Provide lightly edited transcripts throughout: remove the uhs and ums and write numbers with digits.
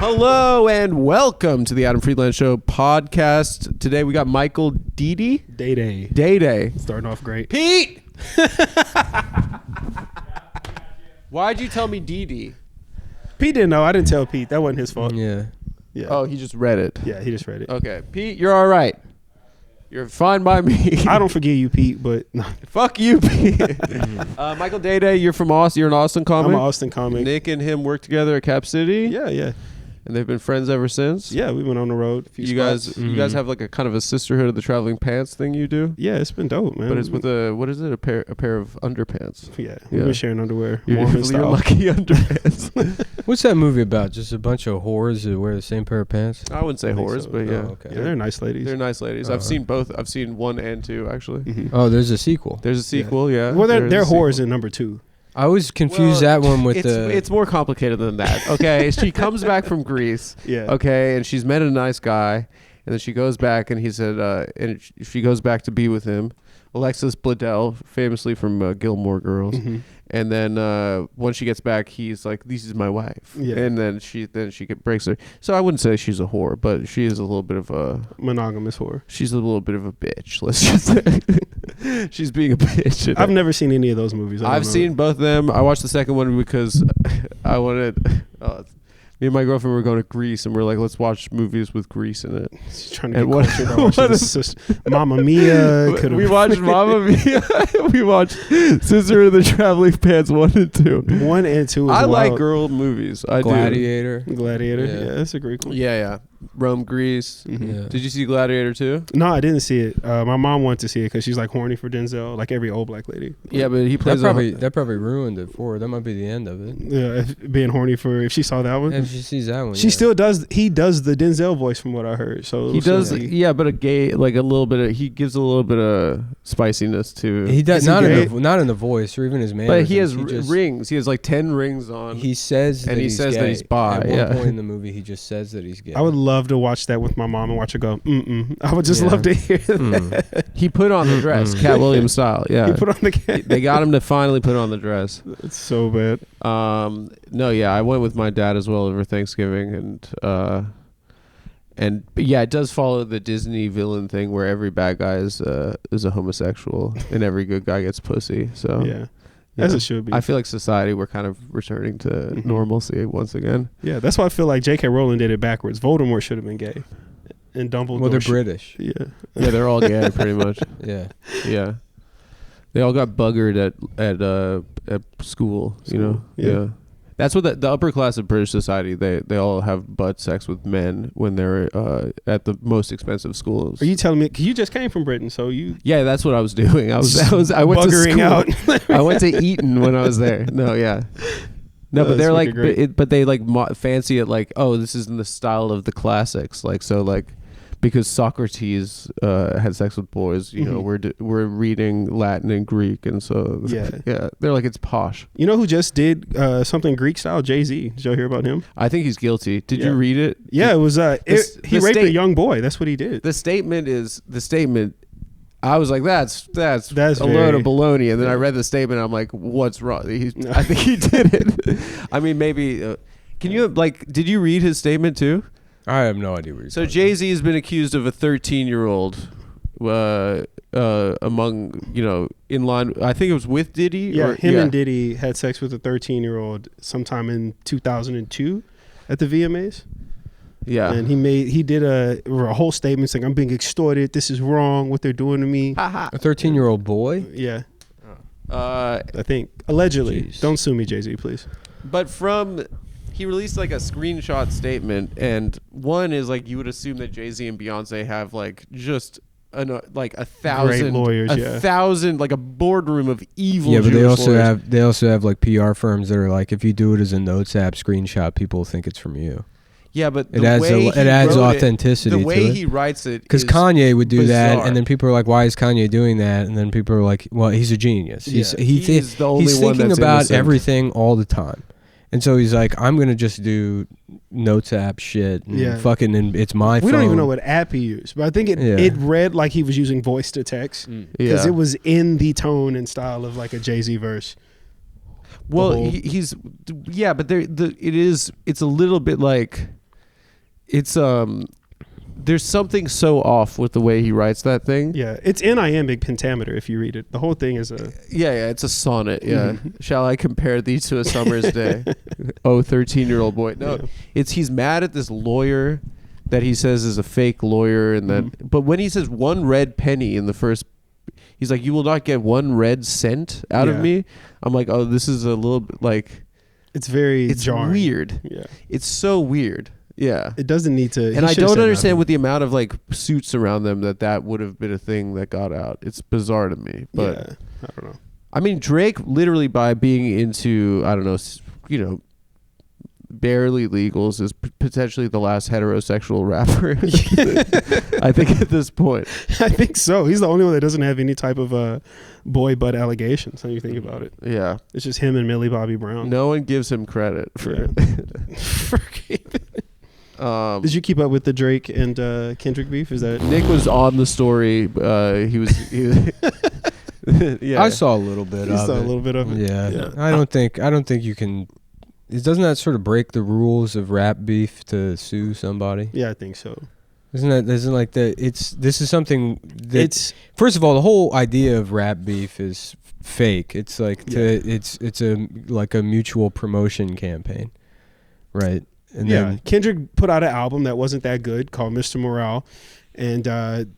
Hello and welcome to the Adam Friedland Show podcast. Today we got Mycal Dede. Dede. Starting off great. Pete! Why'd you tell me Dede? Pete didn't know. I didn't tell Pete. That wasn't his fault. Yeah. Oh, he just read it. Yeah, he just read it. Okay. Pete, you're all right. You're fine by me. I don't forgive you, Pete, but no. Fuck you, Pete. Mycal Dede, you're from Austin. You're an Austin comic. I'm an Austin comic. Nick and him work together at Cap City. Yeah. And they've been friends ever since. Yeah, we went on the road. You guys have like a kind of a sisterhood of the traveling pants thing you do. Yeah, it's been dope, man. But it's with what is it? A pair of underpants. Yeah, we've been sharing underwear. You're lucky underpants. What's that movie about? Just a bunch of whores who wear the same pair of pants? I wouldn't say whores, so. but yeah. Oh, okay. Yeah, they're nice ladies. They're nice ladies. I've seen both. I've seen 1 and 2 actually. Mm-hmm. Oh, there's a sequel. There's a sequel, yeah. Well, they're There's a whores sequel. in number 2. I always confuse that one with It's more complicated than that. Okay, she comes back from Greece. Yeah. Okay, and she's met a nice guy, and then she goes back, and he said, and she goes back to be with him, Alexis Bledel, famously from Gilmore Girls. Mm-hmm. And then when she gets back, he's like, "This is my wife." Yeah. And then she breaks her. So I wouldn't say she's a whore, but she is a little bit of a Monogamous whore. She's a little bit of a bitch. Let's just say she's being a bitch. I've never seen any of those movies. I've seen both of them. I watched the second one because I wanted. Me and my girlfriend were going to Greece, and we're like, let's watch movies with Greece in it. She's trying to get cultured by watching Mamma Mia. We watched Mamma Mia. We watched Sister of the Traveling Pants 1 and 2. 1 and 2 is I wild. like girl movies. I Gladiator. Gladiator. Yeah. Yeah, that's a great one. Yeah. Rome, Greece. Mm-hmm. Yeah. Did you see Gladiator 2? No, I didn't see it. My mom wanted to see it because she's like horny for Denzel, like every old black lady. Yeah, but he plays That probably ruined it for her. That might be the end of it. Yeah, being horny for if she saw that one. If she sees that one, She still does. He does the Denzel voice from what I heard. So he does, yeah, but like a little bit of, he gives a little bit of spiciness to. He does not in the voice or even his mannerisms. But he has rings. He has like 10 rings on. He says and that he he's says gay. that he's bi. At yeah. one point in the movie, he just says that he's gay. I would love to watch that with my mom and watch her go. I would just love to hear that. He put on the dress, Cat Williams style. Yeah, He put on the. They got him to finally put on the dress. It's so bad. No, yeah, I went with my dad as well over Thanksgiving, and yeah, it does follow the Disney villain thing where every bad guy is a homosexual and every good guy gets pussy. So Yeah. As it should be. I feel like society, we're kind of returning to normalcy once again. Yeah, that's why I feel like J.K. Rowling did it backwards. Voldemort should have been gay, and Dumbledore. Well, they're British. Yeah. Yeah, they're all gay pretty much. Yeah. Yeah, they all got buggered at school. You know. Yeah. That's what the upper class of British society, they all have butt sex with men when they're at the most expensive schools. Are you telling me? Cause you just came from Britain, so you. Yeah, that's what I was doing. I went buggering to school. out. I went to Eton when I was there. No, yeah. No, but they're like, but they like fancy it like, oh, this is in the style of the classics. Like, so like, because Socrates had sex with boys, you know, we're reading Latin and Greek, and so yeah, they're like, it's posh. You know who just did something Greek style? Jay-Z. Did y'all hear about him? I think he's guilty. Did you read it? Yeah, it was. He raped a young boy. That's what he did. The statement. I was like, that's a very, load of baloney, and then I read the statement. And I'm like, what's wrong? I think he did it. I mean, maybe. Can you did you read his statement too? I have no idea what you're So Jay-Z has been accused of a 13-year-old among, in line, I think it was with Diddy. Yeah, and Diddy had sex with a 13-year-old sometime in 2002 at the VMAs. Yeah. And he did a whole statement saying, I'm being extorted. This is wrong, what they're doing to me. A 13-year-old boy? Yeah. I think. Allegedly. Geez. Don't sue me, Jay-Z, please. But he released like a screenshot statement, and one is like, you would assume that Jay-Z and Beyonce have like just like 1,000 great lawyers, thousand, like a boardroom of evil. Yeah, but Jewish they also have like PR firms that are like, if you do it as a Notes app screenshot, people think it's from you. Yeah, but it adds authenticity. The way to he writes it, because Kanye would do bizarre. that, and then people are like, "Why is Kanye doing that?" And then people are like, "Well, he's a genius. He's the only he's one thinking that's about innocent. everything all the time." And so he's like, I'm gonna just do Notes app shit. And fucking, and it's my phone. We don't even know what app he used, but I think it read like he was using voice to text because it was in the tone and style of like a Jay-Z verse. Well, but it's a little bit like it's there's something so off with the way he writes that thing. Yeah, it's in iambic pentameter if you read it. The whole thing is a... Yeah, it's a sonnet, yeah. Shall I compare thee to a summer's day? Oh, 13-year-old boy. No, he's mad at this lawyer that he says is a fake lawyer. And that, but when he says 1 red penny in the first... He's like, you will not get 1 red cent out of me. I'm like, oh, this is a little bit like... It's very jarring. Weird. Yeah. It's so weird. Yeah. It doesn't need to... And I don't understand with the amount of like suits around them that would have been a thing that got out. It's bizarre to me. But yeah, I don't know. I mean, Drake literally by being into, I don't know, barely legals is potentially the last heterosexual rapper. I think at this point. I think so. He's the only one that doesn't have any type of boy butt allegations. How you think about it? Yeah. It's just him and Millie Bobby Brown. No one gives him credit for it. Did you keep up with the Drake and Kendrick beef? Is that Nick was on the story? He was yeah. I saw a little bit of it. Saw a little bit of it. Yeah. I don't think you can. Doesn't that sort of break the rules of rap beef to sue somebody? Yeah, I think so. Isn't like that? This is something that first of all, the whole idea of rap beef is fake. It's like it's a like a mutual promotion campaign, right? And then Kendrick put out an album that wasn't that good called Mr. Morale, and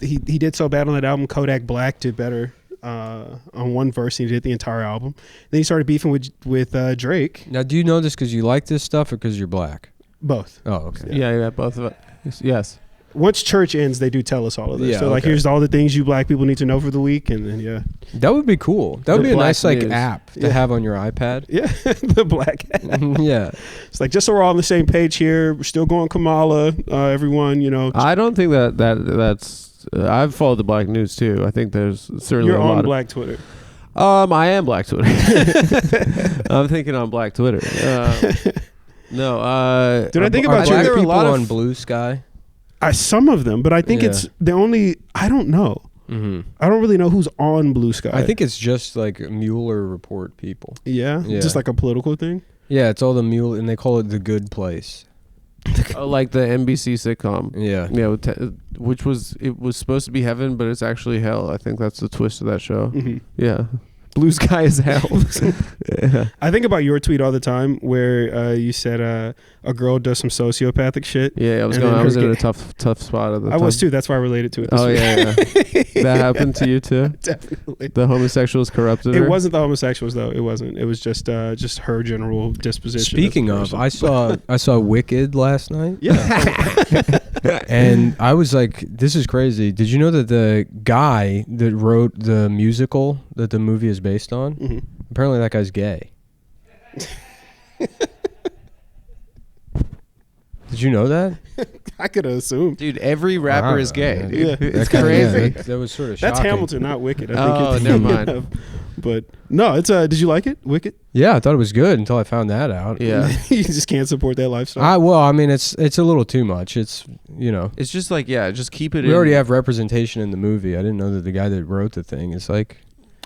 he did so bad on that album. Kodak Black did better on one verse, and he did the entire album. Then he started beefing with Drake. Now, do you know this because you like this stuff or because you're black? Both. Oh, okay. Yeah, both of it. Yes. Once church ends, they do tell us all of this. So like, here's all the things you black people need to know for the week, and then that would be cool. That would be a nice like app to have on your iPad. Yeah, the black app. Yeah, it's like just so we're all on the same page here. We're still going Kamala, everyone. I don't think that's. I've followed the black news too. I think there's certainly you're a lot on Black Twitter. I am Black Twitter. I'm thinking on Black Twitter. No. Did I think about black there people a lot on Blue Sky? Some of them, but I think it's the only. I don't know. Mm-hmm. I don't really know who's on Blue Sky. I think it's just like Mueller report people. Yeah, just like a political thing. Yeah, it's all the Mueller, and they call it The Good Place. Like the NBC sitcom. Yeah, which was supposed to be heaven, but it's actually hell. I think that's the twist of that show. Mm-hmm. Yeah. Blue sky is hell. Yeah. I think about your tweet all the time where you said a girl does some sociopathic shit. Yeah, I was in a tough spot at the time. I was too. That's why I related to it. Oh yeah. That happened to you too? Definitely. The homosexuals corrupted her? It wasn't the homosexuals though. It wasn't. It was just her general disposition. Speaking of, I saw Wicked last night. Yeah. And I was like, this is crazy. Did you know that the guy that wrote the musical that the movie is based on, apparently that guy's gay? Did you know that? I could have assumed. Dude, every rapper is gay. Dude. Yeah. It's crazy. That was sort of shocking. That's Hamilton, not Wicked. I think never mind. But no, it's did you like it, Wicked? Yeah, I thought it was good until I found that out. Yeah. You just can't support that lifestyle. I mean, it's a little too much. It's it's just like just keep it. We already have representation in the movie. I didn't know that the guy that wrote the thing is like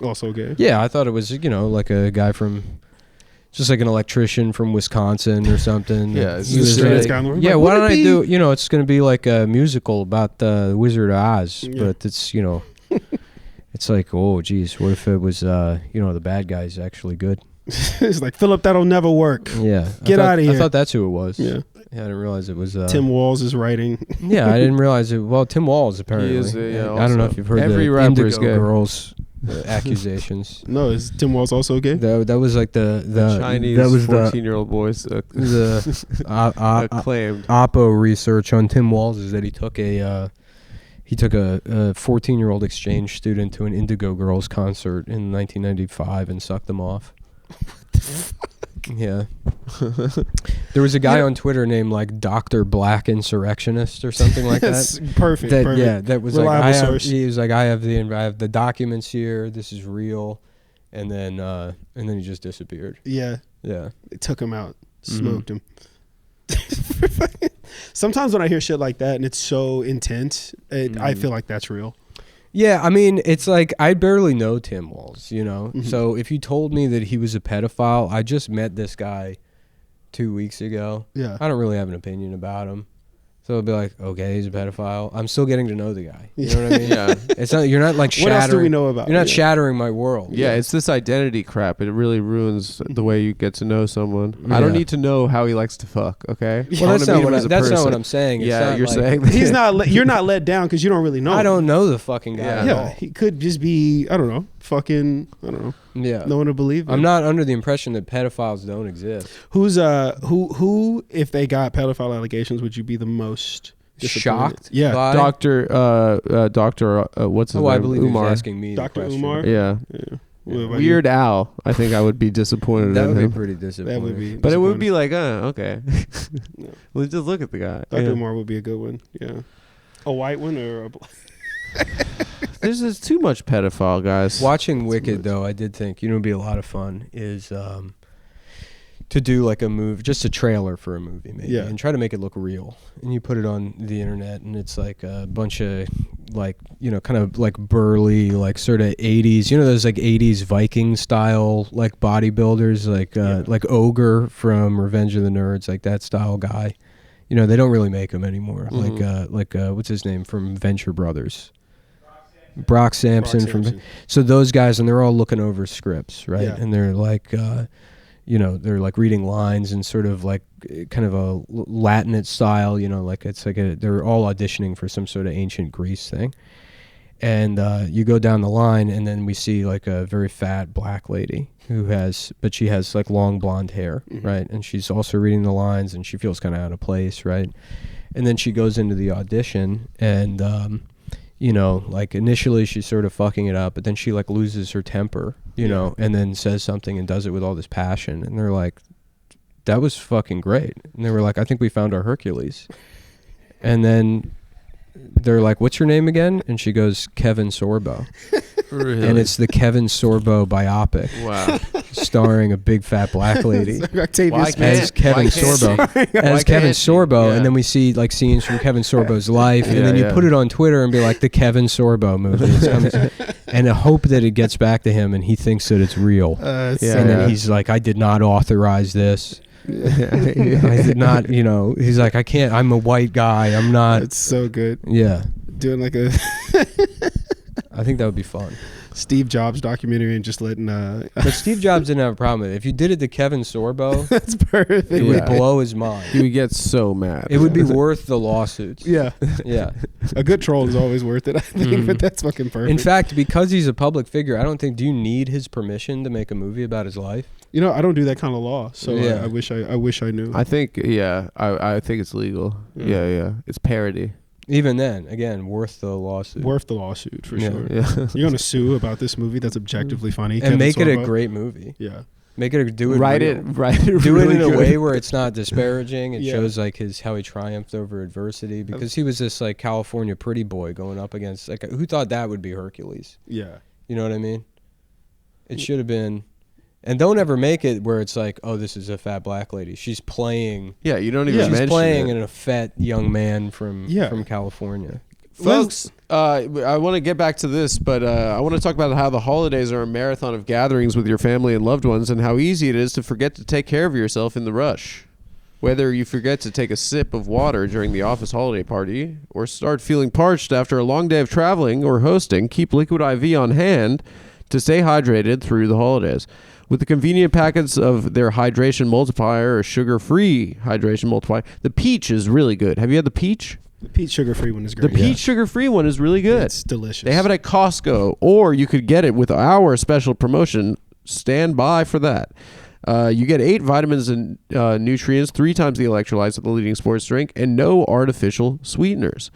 also gay. Yeah, I thought it was like a guy from. Just like an electrician from Wisconsin or something. Yeah, it's the straightest guy in the world. Yeah, why don't I do? It's going to be like a musical about the Wizard of Oz, but it's it's like, oh, geez, what if it was the bad guy's actually good? It's like, Philip, that'll never work. Yeah, get out of here. I thought that's who it was. Yeah, I didn't realize it was Tim Walz is writing. Yeah, I didn't realize it. Well, Tim Walz apparently. He is, I don't know if you've heard every the Indigo Girls. Accusations. No, is Tim Walz also gay? That was like the Chinese that was 14-year-old boys. The acclaimed Oppo research on Tim Walz is that he took a 14-year-old exchange student to an Indigo Girls concert in 1995 and sucked them off. What the fuck? Yeah. There was a guy on Twitter named like Dr. Black Insurrectionist or something like that. Perfect. Yeah, that was reliable like source. He was like, I have the documents here. This is real, and then he just disappeared. Yeah. Yeah. They took him out, smoked him. Sometimes when I hear shit like that and it's so intense, I feel like that's real. Yeah, I mean, it's like I barely know Tim Walz, So if you told me that he was a pedophile, I just met this guy 2 weeks ago. Yeah. I don't really have an opinion about him. So it'll be like, okay, he's a pedophile. I'm still getting to know the guy. You know what I mean? Yeah. It's not. You're not like shattering. What else do we know about? You're not shattering my world. Yeah, it's this identity crap. It really ruins the way you get to know someone. I don't need to know how he likes to fuck. Okay. Well, that's not what I'm saying. It's you're like, saying he's not. You're not let down because you don't really know. I don't know the fucking guy. Yeah. At all. He could just be. I don't know. Fucking. I don't know. Yeah. No one to believe him. I'm not under the impression that pedophiles don't exist. Who's who if they got pedophile allegations would you be the most shocked? Yeah. By? Doctor what's his name? I believe Umar. he was asking me. Dr. Umar? Yeah. Weird Al. I think I would be disappointed. That in would him. be pretty disappointing. That would be. But it would be like, okay. Yeah. Let's just look at the guy. Dr. Umar would be a good one. Yeah. A white one or a black? There's just too much pedophile, guys. Watching Wicked, though, I did think, would be a lot of fun is to do like a movie, just a trailer for a movie maybe, and try to make it look real. And you put it on the internet and it's like a bunch of like, kind of like burly, like sort of 80s, those like 80s Viking style like bodybuilders, like Ogre from Revenge of the Nerds, like that style guy. They don't really make them anymore. Mm-hmm. Like what's his name from Venture Brothers? Brock Sampson. So those guys, and they're all looking over scripts, right? Yeah. And they're like, they're like reading lines and sort of like kind of a Latinate style, like it's like they're all auditioning for some sort of ancient Greece thing. And you go down the line, and then we see like a very fat black lady but she has like long blonde hair, mm-hmm. right? And she's also reading the lines, and she feels kind of out of place, right? And then she goes into the audition, and like initially she's sort of fucking it up, but then she like loses her temper, and then says something and does it with all this passion. And they're like, that was fucking great. And they were like, I think we found our Hercules. And then they're like, what's your name again? And she goes, Kevin Sorbo. Really? And it's the Kevin Sorbo biopic. Wow. Starring a big fat black lady as Kevin Sorbo. Yeah. And then we see like scenes from Kevin Sorbo's life, and then you put it on Twitter and be like, the Kevin Sorbo movie. And I hope that it gets back to him and he thinks that it's real. And then he's like, I did not authorize this. I did not, he's like, I can't, I'm a white guy, I'm not. It's so good. Yeah. Doing like a I think that would be fun. Steve Jobs documentary and just letting But Steve Jobs didn't have a problem with it. If you did it to Kevin Sorbo, that's perfect. It would blow his mind. He would get so mad. It would be worth the lawsuits. Yeah. Yeah. A good troll is always worth it, I think, but that's fucking perfect. In fact, because he's a public figure, I don't think, do you need his permission to make a movie about his life? I don't do that kind of law, so I wish I knew. I think, I think it's legal. Yeah. It's parody. Even then, again, worth the lawsuit. Worth the lawsuit, for sure. Yeah. You're going to sue about this movie that's objectively funny. And Kevin make Sorbo. it a great movie. Yeah. Make it, do it Write real. it Do really it in a good. way where it's not disparaging. It shows like how he triumphed over adversity, because he was this like California pretty boy going up against, like, who thought that would be Hercules? Yeah. You know what I mean? It should have been. And don't ever make it where it's like, oh, this is a fat black lady. She's playing. Yeah, you don't even mention she's playing it. a fat young man from California. Folks, I want to get back to this, but I want to talk about how the holidays are a marathon of gatherings with your family and loved ones, and how easy it is to forget to take care of yourself in the rush. Whether you forget to take a sip of water during the office holiday party, or start feeling parched after a long day of traveling or hosting, keep Liquid IV on hand to stay hydrated through the holidays. With the convenient packets of their hydration multiplier or sugar-free hydration multiplier, the peach is really good. Have you had the peach? The peach sugar-free one is great. The peach sugar-free one is really good. It's delicious. They have it at Costco, or you could get it with our special promotion. Stand by for that. You get 8 vitamins and nutrients, 3 times the electrolytes of the leading sports drink, and no artificial sweeteners.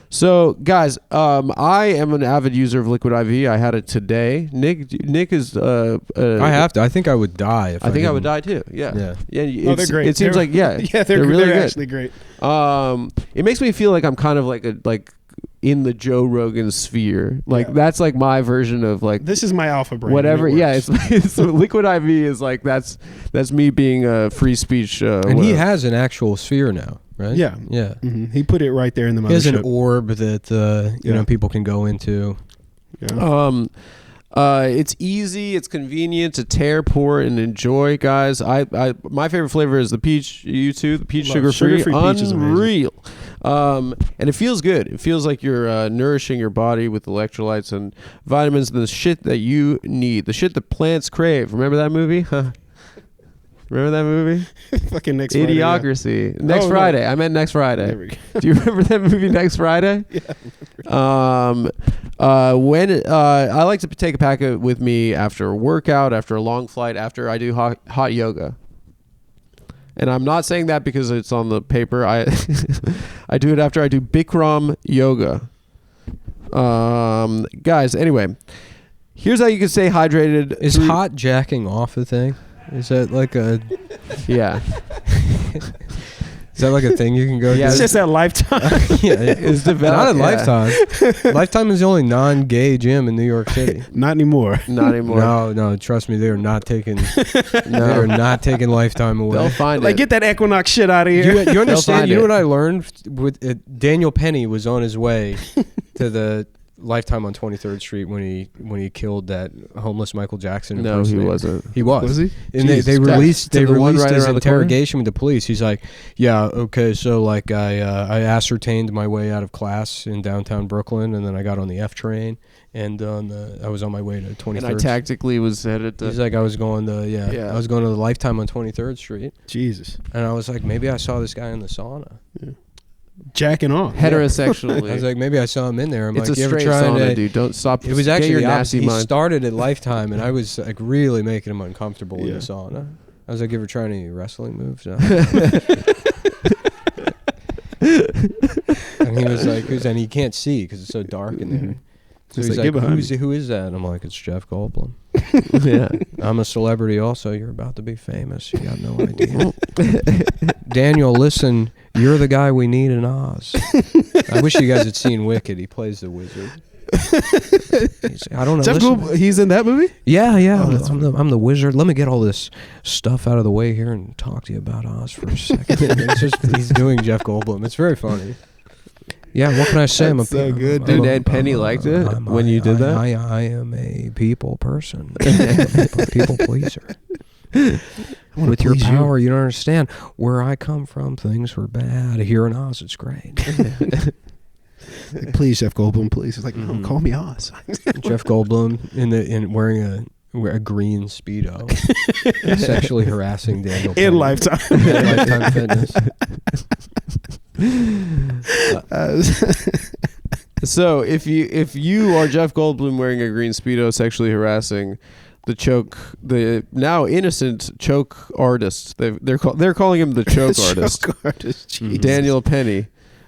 So, guys, I am an avid user of Liquid IV. I had it today. Nick is. I have to. I think I would die if I think I would die too. Yeah. Yeah. They're great. It seems like they're really good. Actually great. It makes me feel like I'm kind of like in the Joe Rogan sphere. Like that's like my version of like, this is my alpha brain. Whatever. Yeah. It's Liquid IV is like that's me being a free speech. And he has an actual sphere now. Right? Yeah. Yeah. Mm-hmm. He put it right there in the mothership. He has an orb that you know, people can go into. Yeah. It's easy, it's convenient to tear, pour, and enjoy, guys. My favorite flavor is the peach. You too? The peach sugar-free. Sugar-free peach is amazing. Unreal. And it feels good. It feels like you're nourishing your body with electrolytes and vitamins and the shit that you need. The shit that plants crave. Remember that movie? Huh? Remember that movie? Fucking Next Friday. Idiocracy. Yeah. Next Friday. No. I meant Next Friday. Do you remember that movie Next Friday? Yeah. When I like to take a packet with me after a workout, after a long flight, after I do hot yoga. And I'm not saying that because it's on the paper. I I do it after I do Bikram yoga. Guys, anyway, here's how you can stay hydrated. Is hot jacking off a thing? Is that like a... Yeah. Is that like a thing you can go to? It's just at Lifetime. Yeah, it's developed. Not at Lifetime. Lifetime is the only non-gay gym in New York City. Not anymore. Not anymore. No, trust me, they are not taking they are not taking Lifetime away. They'll find it. Get that Equinox shit out of here. You understand? You know what I learned with Daniel Penny was on his way to the Lifetime on 23rd Street when he killed that homeless Michael Jackson. No, he wasn't. He was. Was he? And they released his interrogation with the police. He's like, yeah, okay, so like I ascertained my way out of class in downtown Brooklyn, and then I got on the F train, and I was on my way to 23rd. And I tactically was headed to... He's like, I was going to I was going to the Lifetime on 23rd Street. Jesus. And I was like, maybe I saw this guy in the sauna. Yeah. Jacking off heterosexually. I was like, maybe I saw him in there. I'm it's like, a straight sauna, dude. Don't stop. It was actually your nasty. He mind. started at Lifetime, and I was like really making him uncomfortable in the sauna. I was like, you ever try any wrestling moves? No. And he was like, and he can't see because it's so dark in there. So he's like, who is that? And I'm like, it's Jeff Goldblum. Yeah. I'm a celebrity also. You're about to be famous. You got no idea. Daniel, listen, you're the guy we need in Oz. I wish you guys had seen Wicked. He plays the wizard. I don't know. Jeff Goldblum, he's in that movie? Yeah. Oh, I'm the wizard. Let me get all this stuff out of the way here and talk to you about Oz for a second. He's doing Jeff Goldblum. It's very funny. Yeah, what can I say? That's so good, dude. Ed Penny liked it when you did that? I am a people person. A people pleaser. With your power, you don't understand. Where I come from, things were bad. Here in Oz, it's great. Please, Jeff Goldblum, please. It's like, no, call me Oz. Jeff Goldblum in wearing a green Speedo, sexually harassing Daniel Penny. In Lifetime. Lifetime Fitness. So if you are Jeff Goldblum wearing a green Speedo sexually harassing the now innocent choke artist, they're calling him the choke artist, Daniel Penny,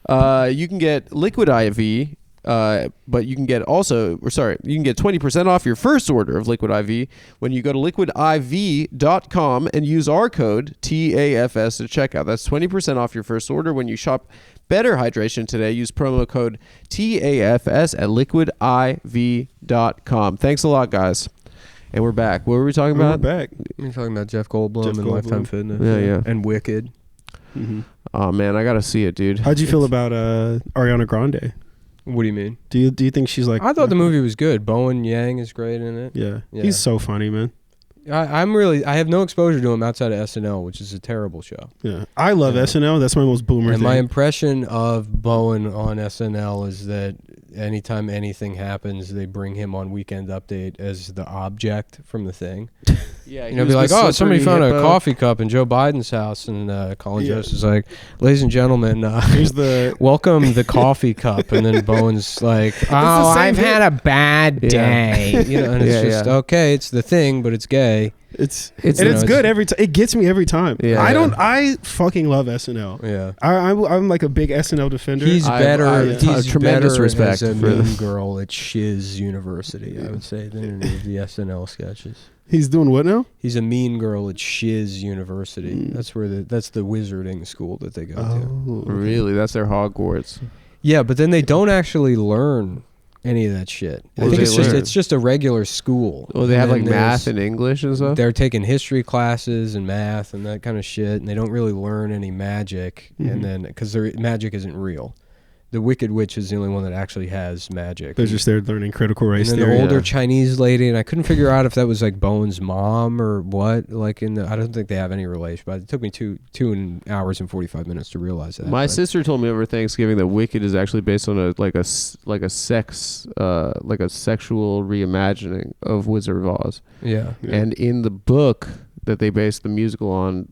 you can get Liquid IV, but you can get 20% off your first order of Liquid IV when you go to liquidiv.com and use our code TAFS at checkout. That's 20% off your first order when you shop Better Hydration today. Use promo code TAFS at liquidiv.com. Thanks a lot, guys. And we're back. What were we talking about? We're back. We're talking about Jeff Goldblum and Lifetime Fitness. Yeah. And Wicked. Mm-hmm. Oh, man, I got to see it, dude. How'd you feel about Ariana Grande? What do you mean? Do you think she's like... I thought the movie was good. Bowen Yang is great in it. Yeah. He's so funny, man. I have no exposure to him outside of SNL, which is a terrible show. Yeah. I love SNL. That's my most boomer thing. My impression of Bowen on SNL is that anytime anything happens, they bring him on Weekend Update as the object from the thing. Yeah, be like, oh, somebody found a coffee cup in Joe Biden's house, and Colin Jost is like, ladies and gentlemen, here's the welcome the coffee cup, and then Bowen's like, oh, I've had a bad day, and it's just okay, it's the thing, but it's gay. It's good every time. It gets me every time. Yeah, I fucking love SNL. Yeah, I'm like a big SNL defender. He's better. He's tremendous better respect as a mean girl at Shiz University, I would say, than any of the SNL sketches. He's doing what now? He's a mean girl at Shiz University. That's the wizarding school that they go to. Really? That's their Hogwarts. Yeah, but then they don't actually learn any of that shit. I think it's just a regular school. Well, they have like math and English and stuff? They're taking history classes and math and that kind of shit, and they don't really learn any magic. And then because their magic isn't real. The Wicked Witch is the only one that actually has magic. They're just there learning critical race and then theory. the older Chinese lady, and I couldn't figure out if that was like Bone's mom or what. Like I don't think they have any relation, but it took me 2 hours and 45 minutes to realize that. My sister told me over Thanksgiving that Wicked is actually based on a sexual reimagining of Wizard of Oz. Yeah. And in the book that they based the musical on,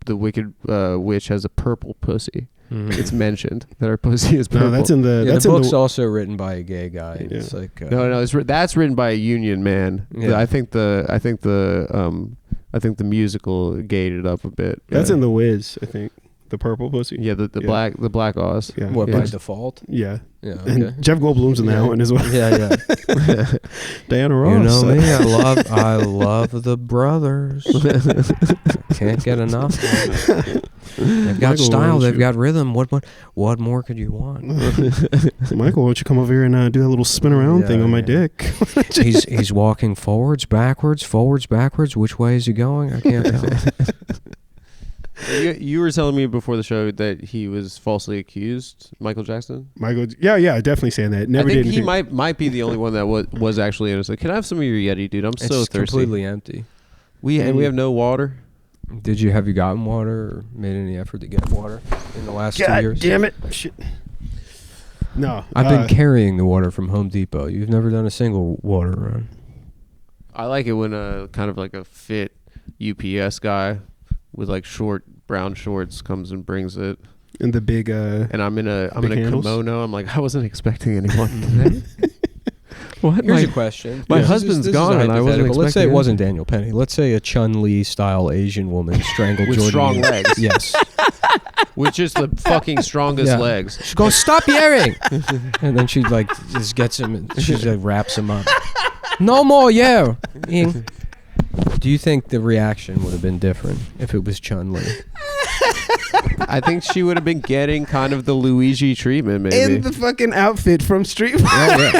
the Wicked Witch has a purple pussy. Mm-hmm. It's mentioned that her pussy is purple. No, that's in the. Yeah, that's the in book's the, also written by a gay guy. Yeah. It's like no, that's written by a union man. Yeah. I think the musical gated up a bit. That's in The Wiz, I think. The purple pussy. Yeah, the black Oz. Yeah. What, yeah. by default? Yeah. Yeah. Okay. And Jeff Goldblum's in that one as well. Yeah. Diana Ross. You know me, I love the brothers. Can't get enough. They've got style, they've got rhythm. What more could you want? Michael, why don't you come over here and do that little spin around thing on my dick? He's walking forwards, backwards. Which way is he going? I can't tell. You were telling me before the show that he was falsely accused, Michael Jackson. Yeah, definitely saying that. Never I think did. He might be the only one that was actually innocent. Can I have some of your Yeti, dude? I'm so thirsty. It's completely empty. We have no water. Have you gotten water or made any effort to get water in the last 2 years? God damn it! Shit. No, I've been carrying the water from Home Depot. You've never done a single water run. I like it when kind of like a fit UPS guy with like short brown shorts comes and brings it. And the big and I'm in a handles? kimono. I'm like, I wasn't expecting anyone today. What? Here's a question. My husband's gone, and I wasn't expecting. Let's say it wasn't Daniel Penny. Let's say a Chun-Li style Asian woman strangled with Jordan. Strong legs. Yes. With just the fucking strongest legs. She goes, "Stop yelling!" And then she like just gets him. And she like wraps him up. No more yell. Do you think the reaction would have been different if it was Chun-Li? I think she would have been getting kind of the Luigi treatment, maybe. in the fucking outfit from Street Fighter.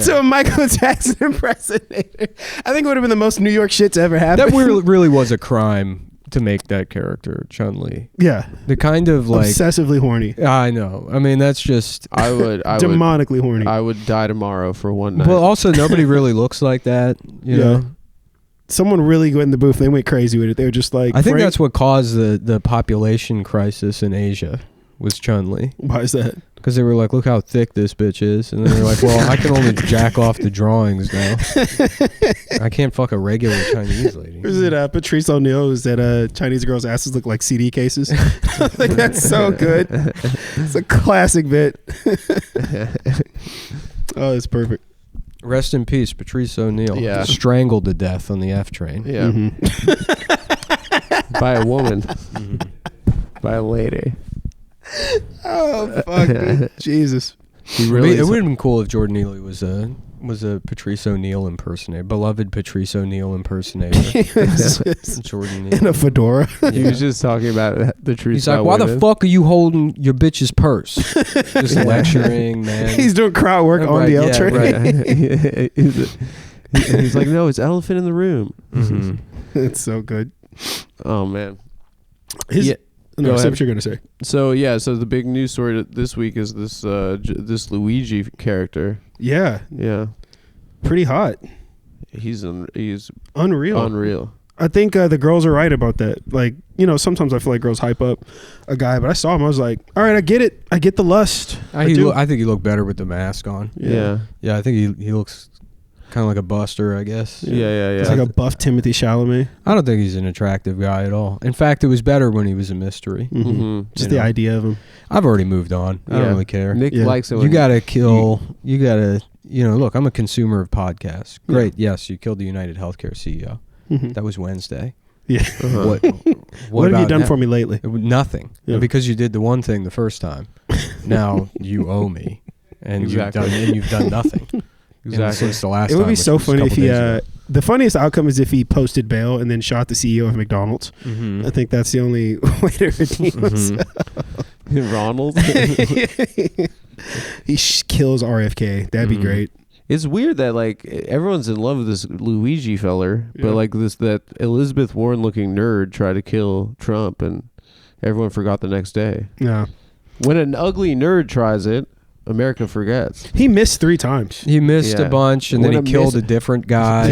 To a Michael Jackson impersonator. I think it would have been the most New York shit to ever happen. That really was a crime to make that character Chun-Li. Yeah. The kind of like obsessively horny. I know. I mean, that's just demonically horny. I would die tomorrow for one night. Well, also nobody really looks like that. You know. Someone really went in the booth. They went crazy with it. They were just like. I think that's what caused the population crisis in Asia. Was Chun-Li. Why is that? Because they were like, look how thick this bitch is. And then they're like, well, I can only jack off the drawings now. I can't fuck a regular Chinese lady. Or is it Patrice O'Neal who said Chinese girls' asses look like CD cases? Like, that's so good. It's a classic bit. Oh, it's perfect. Rest in peace, Patrice O'Neal. Yeah. Strangled to death on the F train. Yeah. Mm-hmm. By a woman. Mm-hmm. By a lady. Oh, fuck. Dude. Jesus. It would have been cool if Jordan Neely was a Patrice O'Neal impersonator, beloved Patrice O'Neal impersonator. Jordan Neely. In a fedora. He was just talking about the truth. He's like, why the fuck are you holding your bitch's purse? Just lecturing, man. He's doing crowd work on the L train. Right. He's like, no, it's elephant in the room. Mm-hmm. It's so good. Oh, man. No, that's what you're gonna say. So the big news story this week is this Luigi character. Yeah, pretty hot. He's unreal. I think the girls are right about that. Like, you know, sometimes I feel like girls hype up a guy, but I saw him, I was like, all right, I get it. I get the lust. I think he looked better with the mask on. Yeah. I think he looks kind of like a buster, I guess. Yeah. It's like a buff Timothy Chalamet. I don't think he's an attractive guy at all. In fact, it was better when he was a mystery. Mm-hmm. Just the idea of him. I've already moved on. I don't really care. Nick likes it. You gotta kill. You gotta. Look, I'm a consumer of podcasts. Great. Yes, you killed the United Healthcare CEO. Mm-hmm. That was Wednesday. Yeah. Uh-huh. What have you done for me lately? Nothing. Yeah. Because you did the one thing the first time. Now you owe me, and you've done nothing. Exactly. Since the last time. It would be so funny if he. The funniest outcome is if he posted bail and then shot the CEO of McDonald's. Mm-hmm. I think that's the only way to redeem himself. Ronald. He kills RFK. That'd be great. It's weird that like everyone's in love with this Luigi feller, but like that Elizabeth Warren looking nerd tried to kill Trump, and everyone forgot the next day. Yeah. When an ugly nerd tries it, America forgets. He missed 3 times. He missed a bunch, and then he killed a different guy.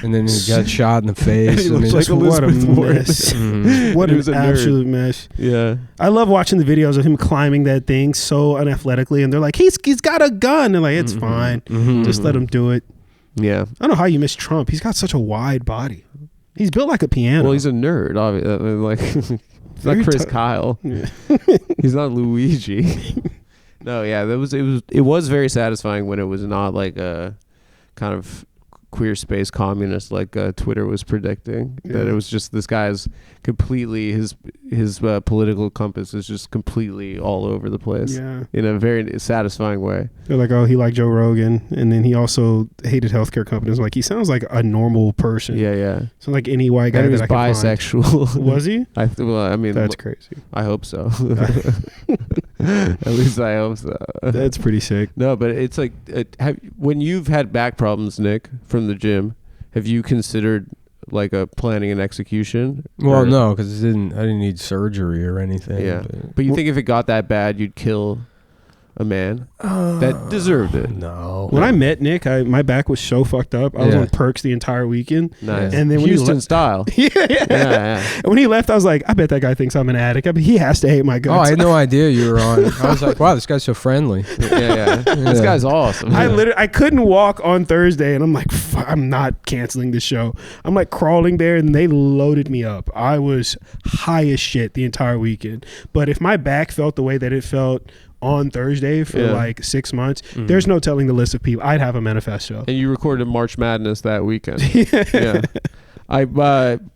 And then he got shot in the face. He looks like what a mess. What an absolute mess. Yeah. I love watching the videos of him climbing that thing so unathletically, and they're like, he's got a gun. They're like, it's fine. Just let him do it. Yeah. I don't know how you miss Trump. He's got such a wide body. He's built like a piano. Well, he's a nerd, obviously. Like, he's not Chris Kyle. Yeah. He's not Luigi. No, yeah, it was very satisfying when it was not like a kind of queer space communist like Twitter was predicting. Yeah. That it was just this guy's completely his political compass is just completely all over the place. Yeah, in a very satisfying way. They're like, oh, he liked Joe Rogan, and then he also hated healthcare companies. Like, he sounds like a normal person. Yeah. So like any white guy. And he was bisexual. Was he? I mean, that's crazy. I hope so. At least I hope so. That's pretty sick. No, but it's like, when you've had back problems, Nick, from the gym, have you considered like planning an execution? Well, no, because I didn't need surgery or anything. Yeah, but you think if it got that bad, you'd kill a man that deserved it? No. When I met Nick, my back was so fucked up. I was on perks the entire weekend. Nice. And then when Houston style. Yeah. And when he left, I was like, I bet that guy thinks I'm an addict. I mean, he has to hate my guts. Oh, I had no idea you were on. I was like, wow, this guy's so friendly. Yeah. This guy's awesome. I couldn't walk on Thursday, and I'm like, I'm not canceling this show. I'm like crawling there, and they loaded me up. I was high as shit the entire weekend. But if my back felt the way that it felt on Thursday for like 6 months, there's no telling the list of people. I'd have a manifesto. And you recorded March Madness that weekend. Yeah.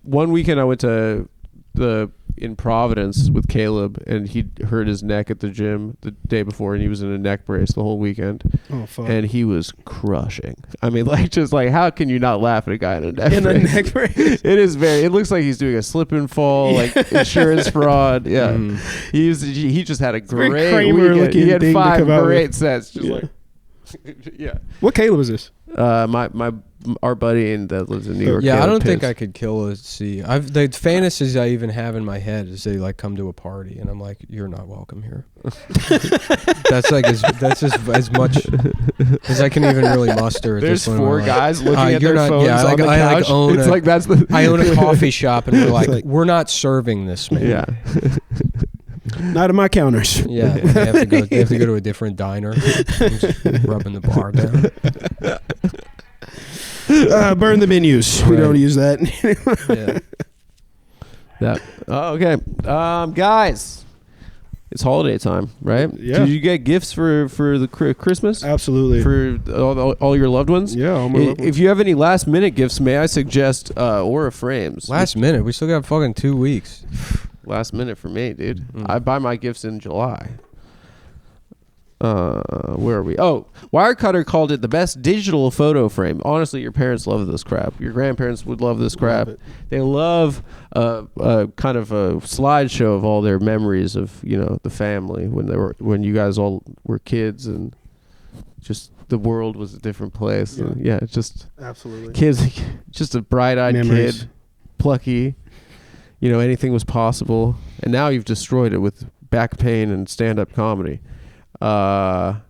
One weekend I went to in Providence with Caleb, and he hurt his neck at the gym the day before, and he was in a neck brace the whole weekend. Oh fuck! And he was crushing. I mean, like, just like, how can you not laugh at a guy in a neck brace? It looks like he's doing a slip and fall, like insurance fraud. Yeah, he just had a great weekend. He had 5 great sets. Just like, yeah. What Caleb was this? Our buddy that lives in New York. Yeah, I don't think I could kill a C. The fantasies I even have in my head is they like come to a party and I'm like, you're not welcome here. That's just as much as I can even really muster. There's 4 guys looking at their phones on the couch. I own a coffee shop and we're like, we're not serving this, man. Yeah. Not at my counters. Yeah, they have to go to a different diner. I'm just rubbing the bar down. Burn the menus. Right. We don't use that. Okay. Guys, it's holiday time, right? Yeah. Did you get gifts for the Christmas? Absolutely. For all your loved ones? Yeah, all my loved ones. If you have any last minute gifts, may I suggest Aura frames? Last minute? We still got fucking 2 weeks. Last minute for me, dude. I buy my gifts in July. Where are we? Oh, Wirecutter called it the best digital photo frame. Honestly, your parents love this crap. Your grandparents would love this crap. They love kind of a slideshow of all their memories of, the family when you guys all were kids, and just the world was a different place. Yeah, just absolutely kids, just a bright-eyed kid, plucky. Anything was possible, and now you've destroyed it with back pain and stand-up comedy. Where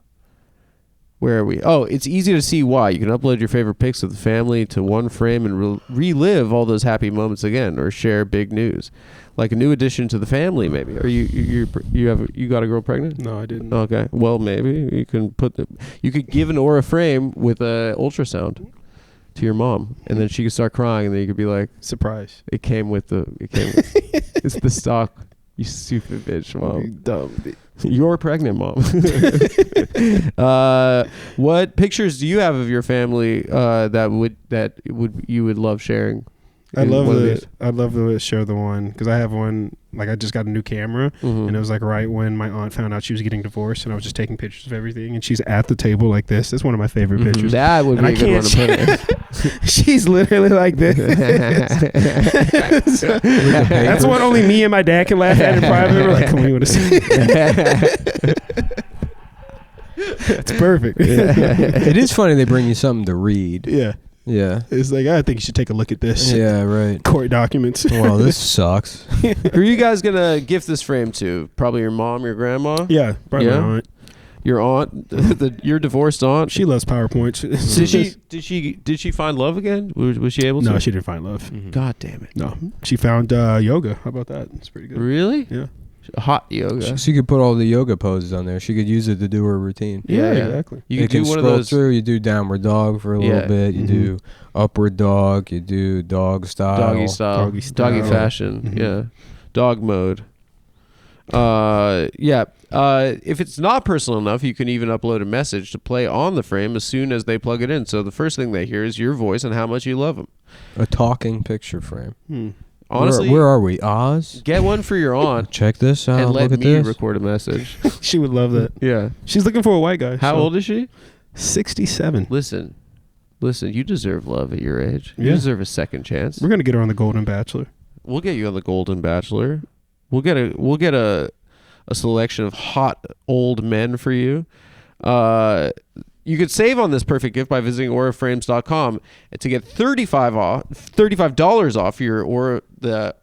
are we? Oh, it's easy to see why. You can upload your favorite pics of the family to one frame and relive all those happy moments again, or share big news, like a new addition to the family. Maybe. Are you got a girl pregnant? No, I didn't. Okay. Well, maybe you can you could give an Aura frame with a ultrasound to your mom, and then she could start crying, and then you could be like, surprise. It's the stock. You stupid bitch, Mom. You dumb bitch. You're pregnant, Mom. What pictures do you have of your family you would love sharing? I'd love to share the one, because I have one. Like, I just got a new camera, and it was like right when my aunt found out she was getting divorced, and I was just taking pictures of everything, and she's at the table like this. That's one of my favorite pictures. That would be a good one to put in. She's literally like this. That's what only me and my dad can laugh at in private. We're like, come on, you want to see? It's perfect. It is funny they bring you something to read. Yeah. Yeah. It's like, I think you should take a look at this. Yeah, right. Court documents. Well, this sucks. Who are you guys gonna gift this frame to? Probably your mom, your grandma. Yeah, probably Yeah? my aunt. Your aunt, your divorced aunt. She loves PowerPoints. Did she find love again? Was she able to? No, she didn't find love. God damn it. No, she found yoga. How about that? It's pretty good. Really? Yeah. Hot yoga. She could put all the yoga poses on there. She could use it to do her routine. Yeah, exactly. You can do one scroll of those. through. You do downward dog for a little bit. You do upward dog. You do dog style. Doggy style. Doggy fashion. Yeah. Dog mode. If it's not personal enough, you can even upload a message to play on the frame as soon as they plug it in. So the first thing they hear is your voice and how much you love them. A talking picture frame. Honestly, where are we? Oz? Get one for your aunt. Check this out. And let Look at me this. record a message. She would love that. Yeah. She's looking for a white guy. How old is she? 67. Listen, you deserve love at your age. You Yeah. deserve a second chance. We're gonna get her on the Golden Bachelor. We'll get you on the Golden Bachelor. We'll get a selection of hot old men for you. You could save on this perfect gift by visiting auraframes.com to get $35 off your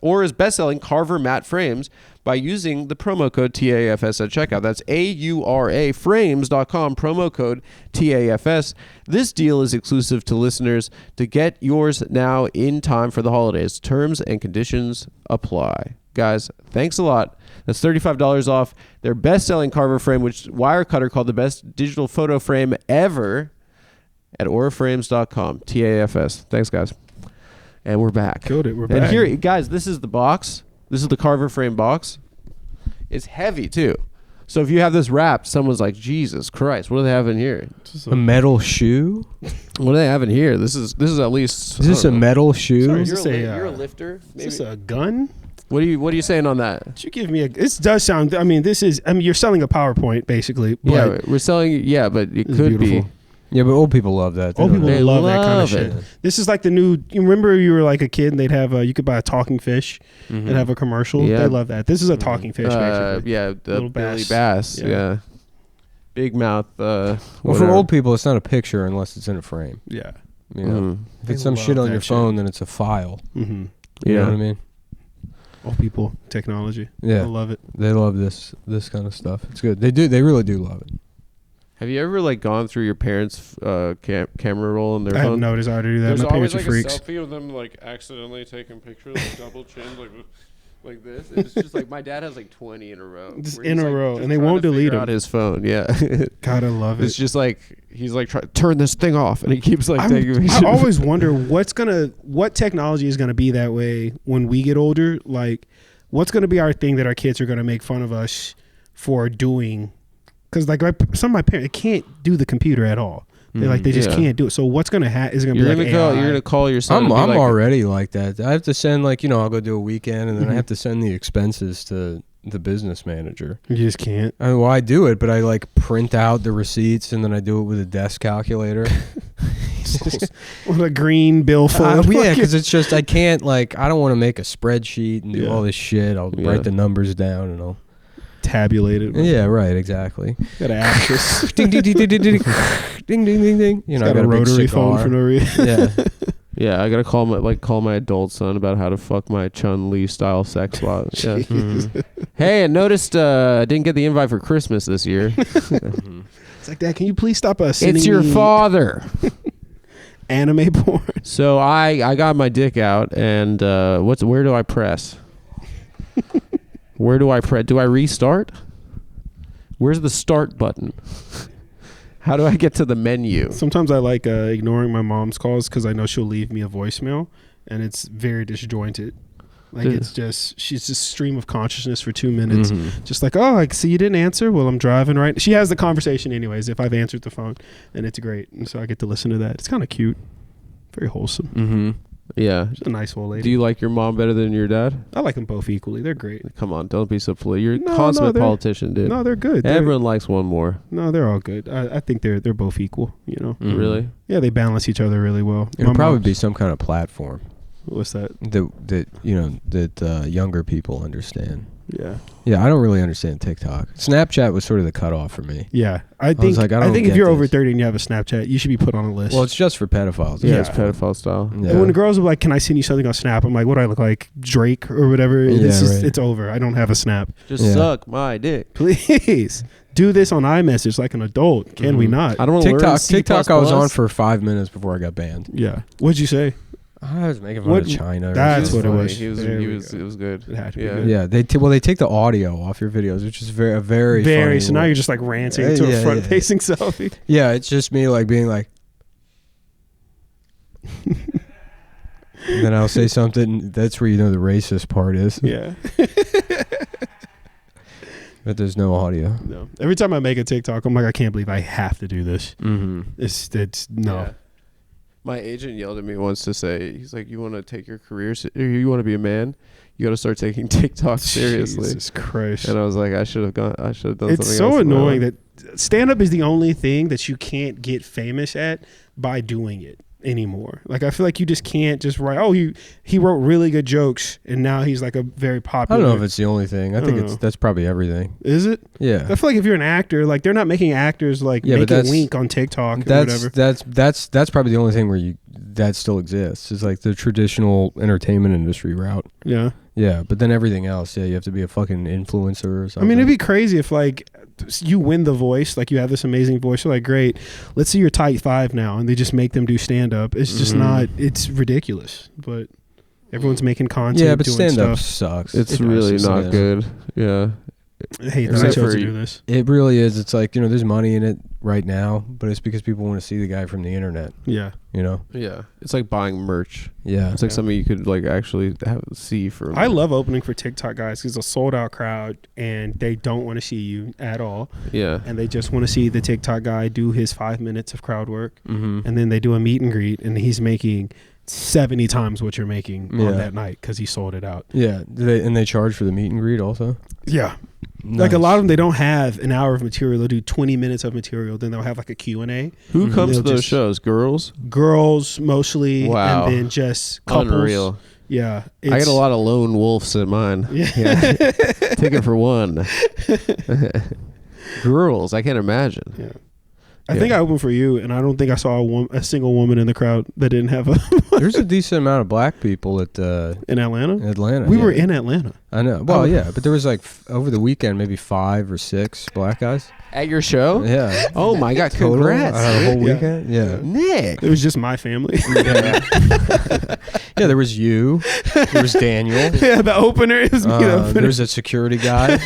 Aura's best-selling Carver matte frames by using the promo code TAFS at checkout. That's AURAFrames.com, promo code TAFS. This deal is exclusive to listeners. To get yours now in time for the holidays. Terms and conditions apply. Guys, thanks a lot. That's $35 off their best-selling Carver frame, which Wirecutter called the best digital photo frame ever, at auraframes.com. TAFS. Thanks, guys. And we're back. Killed it. We're and back. here, guys, this is the box. This is the Carver frame box. It's heavy, too. So if you have this wrapped, someone's like, Jesus Christ, what do they have in here? A metal shoe? What do they have in here? This is at least... Is this a metal shoe? Sorry, You're a lifter? Maybe. Is this a gun? What are you saying on that? Did you give me this does sound, you're selling a PowerPoint, basically. But Yeah, we're selling... Yeah, but it could be... Yeah, but old people love that. Old people They love that kind love of shit. it. This is like the new. You remember you were like a kid and they'd have you could buy a talking fish and have a commercial. Yeah. They love that. This is a talking fish, basically. Yeah, the Little Billy bass. Bass. Yeah. Big mouth. Well, for whatever. old people, it's not a picture unless it's in a frame. Yeah. You know, if They it's some love shit on that your shit. phone, then it's a file. Mm-hmm. You Yeah. know what I mean? Old people technology. Yeah. I love it. They love this kind of stuff. It's good. They do. They really do love it. Have you ever like gone through your parents' camera roll on their I phone? haven't noticed how to do that. There's My always parents are like freaks. a selfie of them like accidentally taking pictures, like double chin, like this. It's just like my dad has like 20 in a row. Just where in he's, a like, row, just and they trying won't to delete figure them. out his phone. Yeah. Gotta love it. It's just like he's like turn this thing off, and he keeps like taking I pictures. always wonder what technology is gonna be that way when we get older. Like, what's gonna be our thing that our kids are gonna make fun of us for doing? Because like some of my parents can't do the computer at all. They just can't do it. So what's gonna happen? Is it gonna You're be like gonna AI? you're gonna call your son. I'm and be like, already like that. I have to send I'll go do a weekend and then I have to send the expenses to the business manager. You just can't. I do it, but I like print out the receipts and then I do it with a desk calculator. With a green billfold. Yeah, because it's just I can't I don't want to make a spreadsheet and do Yeah. all this shit. I'll write the numbers down and I'll tabulated. Yeah, right, exactly. Got an actress. Ding ding ding ding ding ding ding ding ding ding. You know, I got a big rotary cigar. phone for no reason. Yeah. Yeah, I gotta call my adult son about how to fuck my Chun-Li style sex bot. Yeah. Hey, I noticed I didn't get the invite for Christmas this year. It's like, Dad, can you please stop us? It's your father. Anime porn. So I got my dick out and where do I press? Where do I press? Do I restart? Where's the start button? How do I get to the menu? Sometimes I like ignoring my mom's calls because I know she'll leave me a voicemail and it's very disjointed. Like it's just, she's just stream of consciousness for 2 minutes. Just like, oh, I see you didn't answer. Well, I'm driving right. She has the conversation anyways if I've answered the phone, and it's great. And so I get to listen to that. It's kind of cute. Very wholesome. Yeah. She's a nice old lady. Do you like your mom better than your dad? I like them both equally. They're great. Come on, don't be so political. You're a No, consummate they're- politician, dude. No, they're good. Everyone likes one more. No, they're all good. I think they're both equal, you know. Really? Yeah, they balance each other really well. It'll My probably mom's- be some kind of platform What's that? that younger people understand. Yeah, I don't really understand TikTok. Snapchat was sort of the cutoff for me. Yeah, I think if you're over 30 and you have a Snapchat, you should be put on a list. Well, it's just for pedophiles. Yeah, it's pedophile style. Yeah. And when the girls are like, "Can I send you something on Snap?" I'm like, "What do I look like, Drake or whatever?" It's over. I don't have a Snap. Just suck my dick, please. Do this on iMessage like an adult. Can we not? I don't want to learn C++. TikTok. I was on for 5 minutes before I got banned. Yeah. What'd you say? I was making fun of China. That's what it was. It was good. It had to be good. Yeah, they take the audio off your videos, which is very funny. So now you're just like ranting to a front-facing selfie. Yeah, it's just me like being like, and then I'll say something. That's where you know the racist part is. Yeah. But there's no audio. No. Every time I make a TikTok, I'm like, I can't believe I have to do this. Mm-hmm. It's no. Yeah. My agent yelled at me once to say, he's like, you want to take your career, you want to be a man, you got to start taking TikTok seriously. Jesus Christ. And I was like, I should have done something else. It's so annoying that stand-up is the only thing that you can't get famous at by doing it anymore. Like, I feel like you just can't just write, he wrote really good jokes and now he's like a very popular. I don't know if it's the only thing. I think that's probably everything. Is it? Yeah. I feel like if you're an actor, like they're not making actors like make a link on TikTok or whatever. That's probably the only thing where that still exists. Is like the traditional entertainment industry route. Yeah. Yeah, but then everything else, you have to be a fucking influencer or something. I mean, it'd be crazy if like you win The Voice, like you have this amazing voice. You're like, great, let's see your tight 5 now, and they just make them do stand up. It's just not. It's ridiculous. But everyone's making content. Yeah, but doing stand up stuff. sucks. It's really not good. Yeah. I hate that I chose to do this. It really is. It's like, there's money in it right now, but it's because people want to see the guy from the internet. Yeah. Yeah. It's like buying merch. Yeah. It's like something you could like actually see for. I love opening for TikTok guys because it's a sold out crowd and they don't want to see you at all. Yeah. And they just want to see the TikTok guy do his 5 minutes of crowd work. Mm-hmm. And then they do a meet and greet and he's making 70 times what you're making on that night because he sold it out. Yeah. They charge for the meet and greet also? Yeah. Nice. Like a lot of them, they don't have an hour of material. They'll do 20 minutes of material. Then they'll have like a Q&A. Who comes to those shows? Girls mostly. Wow. And then just couples. Unreal. Yeah. I get a lot of lone wolves at mine. Yeah. Take it for one. Girls, I can't imagine. Yeah. I think I opened for you, and I don't think I saw a single woman in the crowd that didn't have a. There's a decent amount of black people at in Atlanta. We were in Atlanta. I know. Well, yeah, but there was like over the weekend maybe 5 or 6 black guys at your show. Yeah. Oh my God! Congrats. The whole weekend. Yeah. Nick. It was just my family. Yeah. There was you. There was Daniel. Yeah. The opener is me. There's a security guy.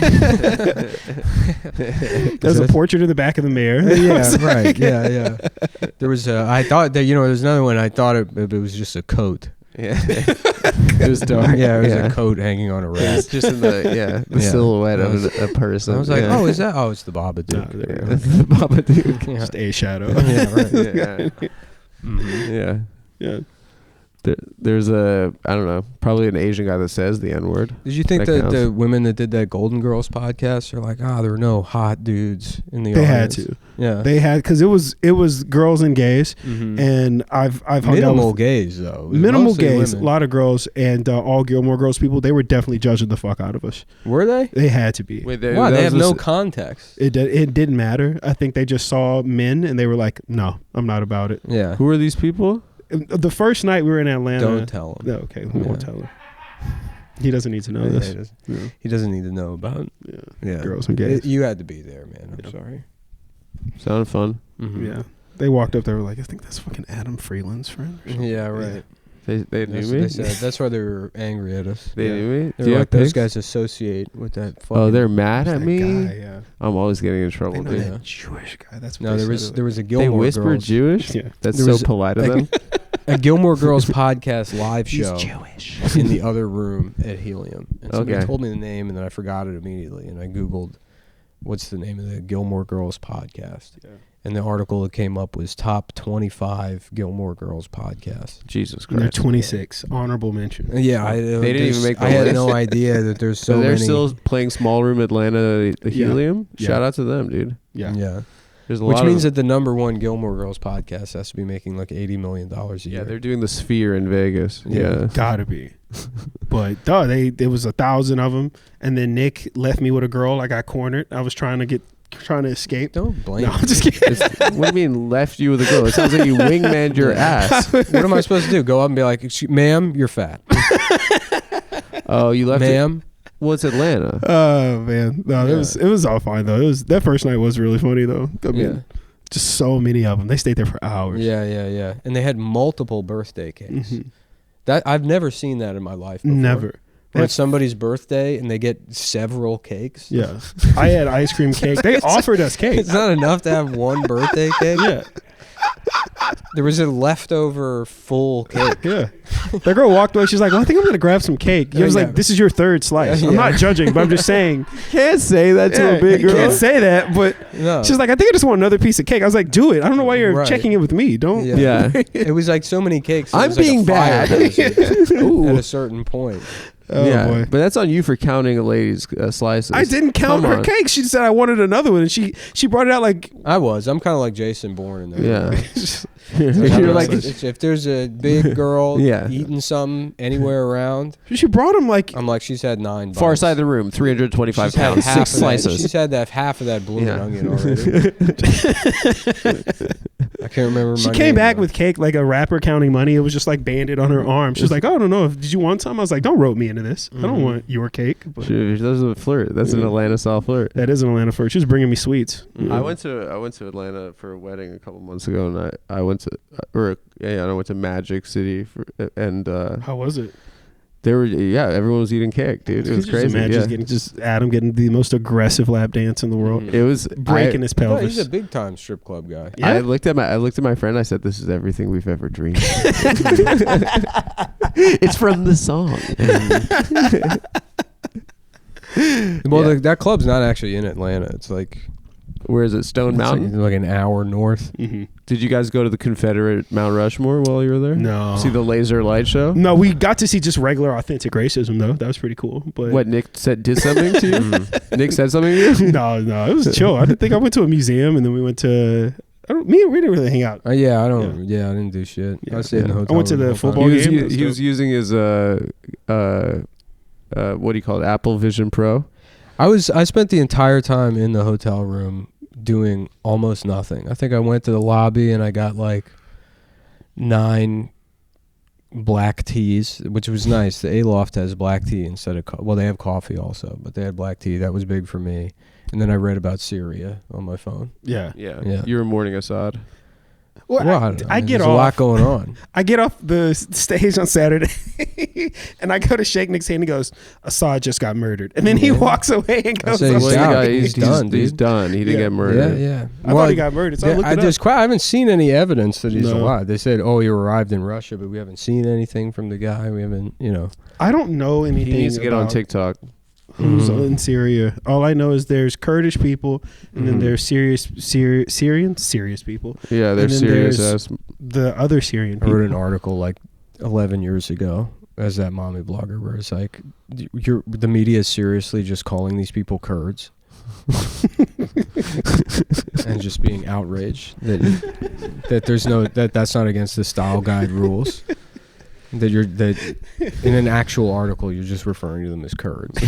There's a portrait in the back of the mayor. Yeah. Right. Yeah. There was. I thought that there's another one. I thought it was just a coat. Yeah. It was dark. Yeah, it was a coat hanging on a rack. It's just in the silhouette of a person. I was like, oh, is that? Oh, it's the Babadook. There we go. The Babadook. Just a shadow. Yeah, right. Yeah. Mm-hmm. Yeah. There's I don't know, probably an Asian guy that says the N-word. Did you think that the women that did that Golden Girls podcast are like, there were no hot dudes in the audience? They had to. Yeah. They had, because it was girls and gays, and I've hung minimal out with gays though. Minimal gays, women. a lot of girls, and all Gilmore Girls people. They were definitely judging the fuck out of us. Were they? They had to be. Wait, Why? They have no context. It didn't matter. I think they just saw men and they were like, no, I'm not about it. Yeah. Who are these people? The first night we were in Atlanta. Don't tell him. No, okay, we won't tell him. He doesn't need to know this. He doesn't need to know about girls and gays. You had to be there, man. I'm sorry. Sounded fun. Mm-hmm. Yeah. They walked up, they were like, I think that's fucking Adam Friedland's friend. Yeah, right. Yeah. They knew me? They said. That's why they were angry at us. They knew me? They were like, those guys associate with that fucking... Oh, they're mad at me? Guy, yeah. I'm always getting in trouble, dude. dude. That Jewish guy. That's what no, there was a Gilmore They whisper Girls. Jewish? Yeah. That's so polite of them. A Gilmore Girls podcast live show. He's Jewish. In the other room at Helium. And somebody Okay. told me the name, and then I forgot it immediately. And I Googled, what's the name of the Gilmore Girls podcast? Yeah. And the article that came up was top 25 Gilmore Girls podcasts. Jesus Christ. And they're 26. Honorable mention. Yeah. They didn't even make the I had list. no idea that there's so they're many. still playing Small Room Atlanta, the Helium? Yeah. Shout out to them, dude. Yeah. Yeah. There's a Which lot means of, that the number one Gilmore Girls podcast has to be making like $80 million a year. yeah, they're doing the Sphere in Vegas. Yeah. Gotta be. But there was 1,000 of them, and then Nick left me with a girl. I got cornered. I was trying to escape. Don't blame No, I'm just kidding. What do you mean left you with a girl? It sounds like you wingmaned your ass. What am I supposed to do? Go up and be like, ma'am, you're fat. Oh, you left ma'am? Well, it's Atlanta. Oh man, no, Yeah. it was all fine though. That first night was really funny though. I mean, just so many of them. They stayed there for hours. Yeah. And they had multiple birthday cakes. Mhm. That I've never seen that in my life before. Never. Where it's somebody's birthday and they get several cakes. Yeah, I had ice cream cake. They offered us cake. It's not enough to have one birthday cake. Yeah, There was a leftover full cake. yeah. That girl walked away. She's like, "Well, I think I'm gonna grab some cake." I was Yeah. like, "This is your third slice." Yeah. I'm not judging, but I'm just saying. Can't say that to a big you girl. can't say that, but No. she's like, "I think I just want another piece of cake." I was like, "Do it." I don't know why you're Right. checking it with me. Don't. Yeah. Yeah. It was like so many cakes. It I'm was like a being fire bad. hazard Ooh. at a certain point. Oh yeah, boy. but that's on you for counting a lady's slices. I didn't count Come her on. cake. She said I wanted another one, and she brought it out like. I'm kind of like Jason Bourne in there. Yeah. Like, You're like, if there's a big girl Yeah. eating something anywhere around, She brought him like. I'm like, she's had 9 bites. far side of the room, 325 She's had pounds, half 6 of that- slices. She's had half of that blue Yeah. onion already. I can't remember. She my came name, back though. with cake like a rapper counting money. It was just like banded on her arm. She was like, "Oh, I don't know. Did you want some?" I was like, "Don't rope me into this. I don't want your cake." But She doesn't flirt. That's an Atlanta style flirt. that is an Atlanta flirt. She was bringing me sweets. I went to Atlanta for a wedding a couple months ago, and I went to I went to Magic City and How was it? everyone was eating cake, dude. It was Could you crazy. just imagine Adam getting the most aggressive lap dance in the world, It was breaking his Oh, pelvis. he's a big time strip club guy. Yeah? I looked at my friend. I said, "This is everything we've ever dreamed." It's from the song. Well, Yeah. that club's not actually in Atlanta. It's like Where is it? Stone Mountain. like an hour north. Mm-hmm. Did you guys go to the Confederate Mount Rushmore while you were there? No. See the laser light show? No, we got to see just regular authentic racism though. That was pretty cool. But What Nick did something to you? Nick said something to you? no, it was chill. I think I went to a museum and then we went to. We didn't really hang out. Yeah, I didn't do shit. Yeah. I stayed in the hotel. I went to room the whole time. football game. He was using his what do you call it? Apple Vision Pro. I spent the entire time in the hotel room doing almost nothing. I think I went to the lobby and I got like 9 black teas, which was nice. The A-Loft has black tea instead of they have coffee also, but they had black tea. That was big for me. And then I read about Syria on my phone. Yeah. Yeah. You were mourning Assad. Well, I get there's off. a lot going on. I get off the stage on Saturday, and I go to shake Nick's hand. And he goes, "Assad just got murdered," and then he walks away and I goes, say "I'm he's sorry." out. He's done, He's dude. done. He didn't Yeah. get murdered. Yeah. I thought he got murdered, so I looked it up. I haven't seen any evidence that he's No. alive. They said, "Oh, he arrived in Russia," but we haven't seen anything from the guy. We haven't, I don't know He anything. needs to get on about TikTok. who's Mhm. in Syria. All I know is there's Kurdish people, and then there's serious people. Yeah, they're And then serious there's- ass. The other Syrian I people. wrote an article like 11 years ago as that mommy blogger where it's like, the media is seriously just calling these people Kurds. And just being outraged that there's that's not against the style guide rules. That in an actual article you're just referring to them as Kurds.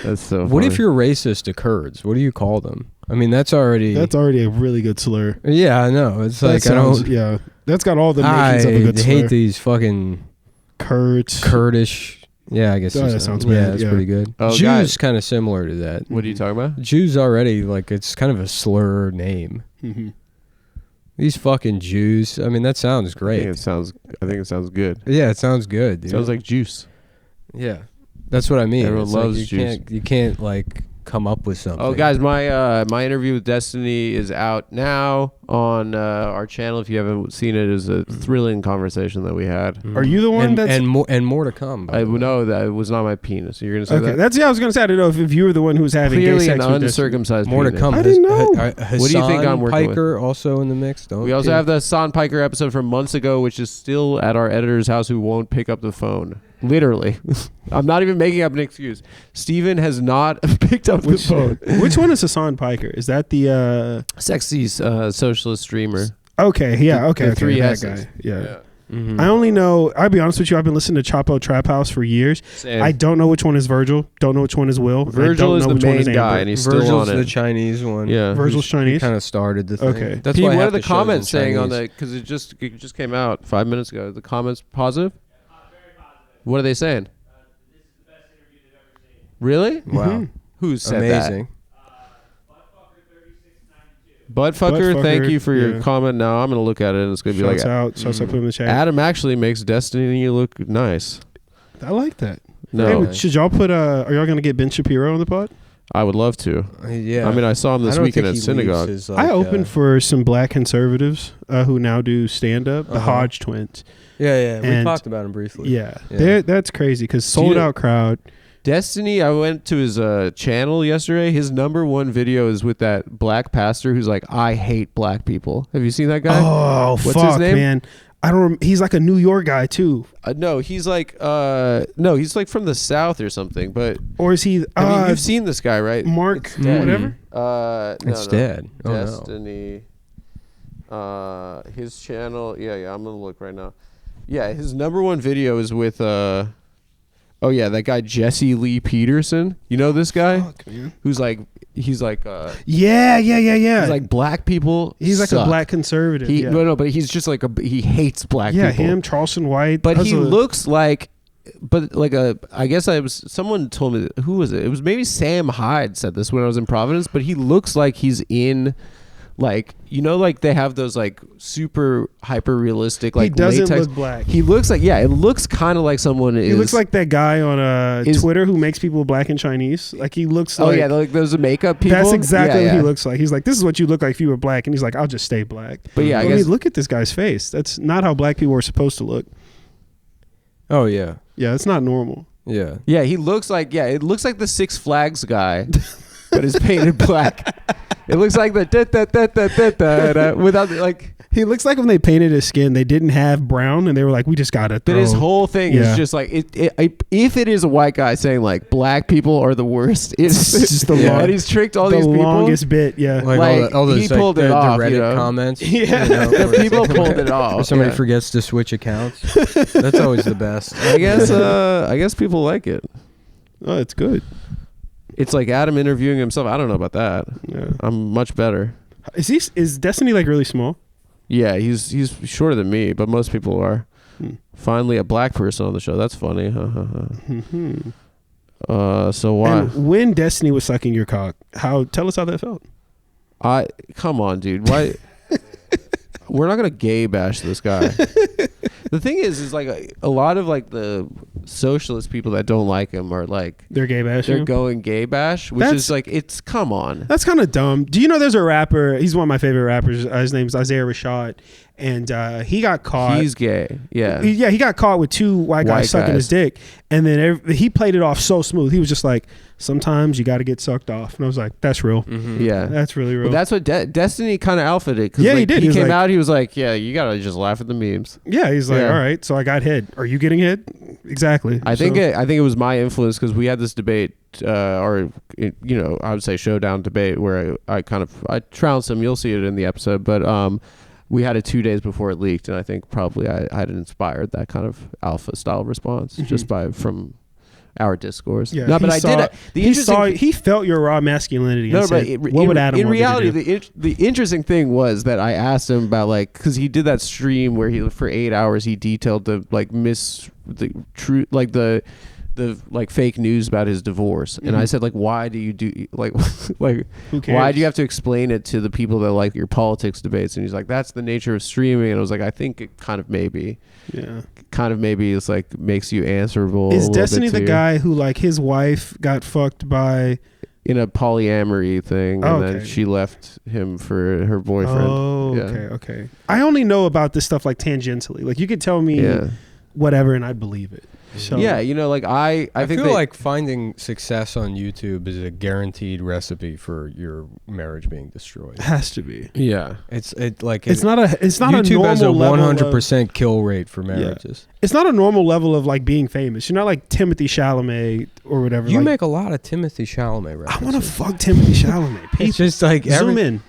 That's so What if funny. you're racist to Kurds? What do you call them? I mean, that's already a really good slur. Yeah, I know. It's like that's got all the makings of a good I slur. hate these fucking Kurds. Kurdish. Yeah, I guess Oh, there's that sounds yeah, bad, that's yeah. pretty good. Oh, Jews guys. kind of similar to that. What are you talking about? Jews already like it's kind of a slur name. Mhm. These fucking Jews. I mean, that sounds I great. think it sounds good. Yeah, it sounds good, dude. Sounds like juice. yeah, that's what I mean. Everyone It's like loves Jews. You can't like come up with something. Oh, guys, my interview with Destiny is out now on our channel. If you haven't seen it, is a thrilling conversation that we had. Are you the one and more to come? I know that it was not my penis. You're gonna say that? That's I was gonna say. I don't know if you were the one who was having Clearly gay sex an with uncircumcised more penis. to come. I didn't know. What do you think I'm working Piker also in the mix? We also have the Hassan Piker episode from months ago, which is still at our editor's house, who won't pick up the phone. Literally. I'm not even making up an excuse. Steven has not picked up the phone. Which one is Hassan Piker? Is that the sexy socialist streamer? Okay, yeah, okay, three that S's. guy. Yeah. I only know, I'll be honest with you, I've been listening to Chapo Trap House for years. Same. I don't know which one is Virgil, don't know which one is Will. Virgil is the main guy, and he's still Virgil's on it. the Chinese one. Yeah. Virgil's Chinese? Kind of started the thing. Okay. That's Pete, why what half are the the show's in comments saying on Chinese. the, because it just came out 5 minutes ago. The comments positive? What are they saying? This is the best interview they've ever seen. Really? Wow. Who said Amazing. Buttfucker, Buttfucker, thank you for your yeah. comment. Now I'm going to look at it, and it's going to be like, Shouts out, put in the chat. Adam actually makes Destiny look nice. I like that. No, Hey, should y'all put, are y'all going to get Ben Shapiro on the pod? I would love to. Yeah. I mean, I saw him this I don't weekend think at he synagogue. leaves his, I opened for some black conservatives who now do stand-up, the Hodge twins. Yeah. We and- talked about him briefly. Yeah. That's crazy because sold-out crowd. Destiny, I went to his channel yesterday. His #1 video is with that black pastor who's like, I hate black people. Have you seen that guy? Oh, What's fuck, his name? man. I don't. He's like a New York guy too, No, he's like he's like from the South or something. But or is he? you've seen this guy, right? Mark, dead. whatever. It's dead. Oh, no. Destiny. His channel. Yeah. I'm gonna look right now. Yeah, his #1 video is with oh yeah, that guy Jesse Lee Peterson. You know this guy? Fuck, man. Who's like he's like Yeah. he's like black people. He's like suck. a black conservative. He yeah. No, but he's just like he hates black people. Him, Charleston White. But he looks like, but like I guess someone told me, who was it? It was maybe Sam Hyde said this when I was in Providence, but he looks like he's in, like, you know, like they have those like super hyper realistic, like he doesn't latex. look black. He looks like, it looks kind of like someone He looks like that guy on Twitter who makes people black and Chinese. Like he looks like. Oh yeah, like those makeup people. That's exactly Yeah. what he looks like. He's like, this is what you look like if you were black, and he's like, I'll just stay black. But yeah, I mean, guess look at this guy's face. That's not how black people are supposed to look. Oh, yeah. Yeah, it's not normal. Yeah. Yeah, he looks like, it looks like the Six Flags guy, but it's painted black. It looks like the without like. He looks like when they painted his skin, they didn't have brown, and they were like, we just gotta throw. But his whole thing Yeah. is just like if it is a white guy saying like black people are the worst, it's just the yeah. long- And he's tricked all the these people. longest bit. Yeah. Like, all those he pulled the it off, the Reddit you know? comments. Yeah. You know, The people pulled it off. Or somebody yeah. forgets to switch accounts. That's always the best. I guess people like it. Oh, it's good. It's like Adam interviewing himself. I don't know about that. Yeah. I'm much better. Is Destiny like really small? Yeah, he's shorter than me, but most people are. Finally, a black person on the show. That's funny. So why? And when Destiny was sucking your cock, tell us how that felt. Come on, dude. Why? We're not gonna gay bash this guy. The thing is like a lot of like the socialist people that don't like him are like They're gay bashing. they're going gay bash, which is like, it's come on. That's kind of dumb. Do you know there's a rapper? He's one of my favorite rappers. His name's Isaiah Rashad, and he got caught. He's gay. Yeah. He got caught with two white guys sucking his dick, and then he played it off so smooth. He was just like, sometimes you got to get sucked off, and I was like, that's real. Yeah. That's really real. Well, that's what Destiny kind of alphaed it. Yeah, he did. He He was came like- out. He was like, "Yeah, you gotta just laugh at the memes." yeah, he's like, Yeah. all right, so I got head. Are you getting head? Exactly. I think it was my influence because we had this debate, I would say showdown debate where I trounced him. You'll see it in the episode, but we had it 2 days before it leaked, and I think probably I had inspired that kind of alpha style response just from our discourse. Yeah, No, but he I did. He felt your raw masculinity. And said, what would Adam in want me to reality, do? the interesting thing was that I asked him about, like, because he did that stream where he for 8 hours he detailed the like fake news about his divorce, and I said, like, why do you do like Who cares? why do you have to explain it to the people that like your politics debates? And he's like, that's the nature of streaming. And I was like, I think it kind of maybe it's like makes you answerable. Is a little Destiny bit the to guy who like his wife got fucked by in a polyamory thing, and then she left him for her boyfriend. Oh, okay. I only know about this stuff like tangentially. Like you could tell me whatever, and I'd believe it. So yeah, you know, like I think feel like finding success on YouTube is a guaranteed recipe for your marriage being destroyed. It has to be. Yeah, it's not YouTube has a 100% kill rate for marriages. Yeah. It's not a normal level of like being famous. You're not like Timothy Chalamet or whatever. You make a lot of Timothy Chalamet references. I want to fuck Timothy Chalamet. It's just like zoom in.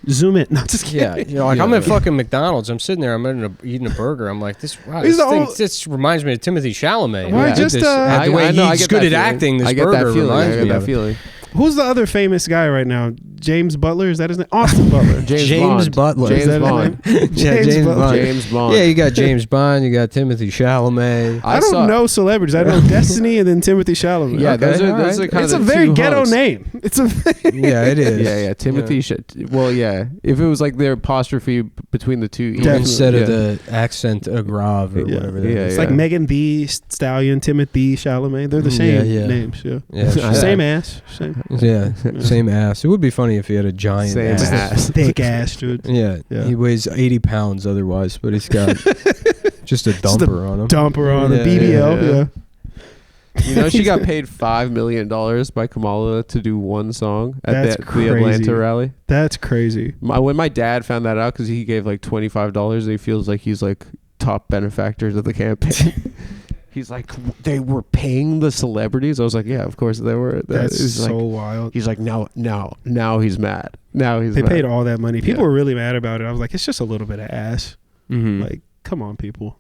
No, just kidding. Yeah, you know, like I'm at fucking McDonald's. I'm sitting there. I'm eating a burger. I'm like, this reminds me of Timothy Chalamet. Why just the way he's good at acting? This burger reminds me of feeling. Who's the other famous guy right now? James Butler? Is that his name? Austin Butler. James Butler. James Bond. James Bond. James Bond. Yeah, you got James Bond. You got Timothy Chalamet. I don't know celebrities. I know Destiny and then Timothy Chalamet. Yeah, those are kind it's of a very ghetto name. It's a yeah, it is. Yeah. Timothy. Well, yeah. If it was like their apostrophe between the two instead of the accent grave or whatever. It's like Megan Thee Stallion, Timothy Chalamet. They're the same names. Yeah. Same ass. Same. Yeah, same ass. It would be funny if he had a giant ass. Thick ass, dude. Yeah, he weighs 80 pounds otherwise, but he's got just a dumper on him. Dumper on a BBL, You know, she got paid $5 million by Kamala to do one song at the Atlanta rally. That's crazy. When my dad found that out, because he gave like $25, he feels like he's like top benefactor to the campaign. He's like, they were paying the celebrities. I was like, yeah, of course they were. That's so wild. He's like, now he's mad. They paid all that money. People were really mad about it. I was like, it's just a little bit of ass. Mm-hmm. Like, come on, people.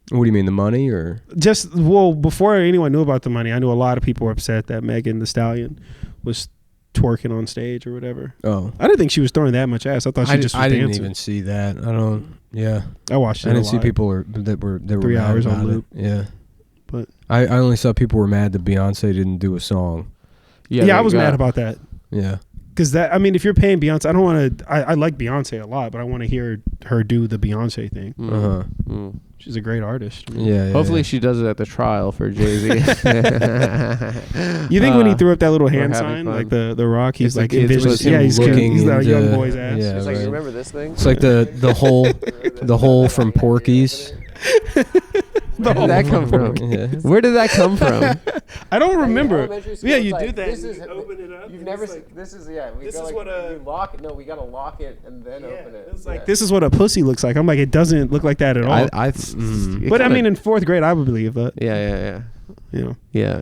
What do you mean, the money or? Before anyone knew about the money, I knew a lot of people were upset that Megan Thee Stallion was twerking on stage or whatever. Oh. I didn't think she was throwing that much ass. I thought she just was dancing. I didn't even see that. I watched it. I didn't see people that were 3 hours on loop. Yeah. But I only saw people were mad that Beyonce didn't do a song. Yeah, I was mad about that. Yeah. Because if you're paying Beyonce, I don't want to. I like Beyonce a lot, but I want to hear her do the Beyonce thing. She's a great artist. Yeah. Hopefully she does it at the trial for Jay-Z. You think when he threw up that little hand sign, like the Rock, he's like envisions, he's that young boy's ass. Yeah, like, you remember this thing? It's like the hole from Porky's. Where did that come from? Where did that come from? I don't remember. Yeah, you do that. This is, open it up. You've never seen. This is we lock it. No, we gotta lock it and then open it. It's like this is what a pussy looks like. I'm like, it doesn't look like that at all. But I mean, in fourth grade, I would believe that. Yeah. Yeah.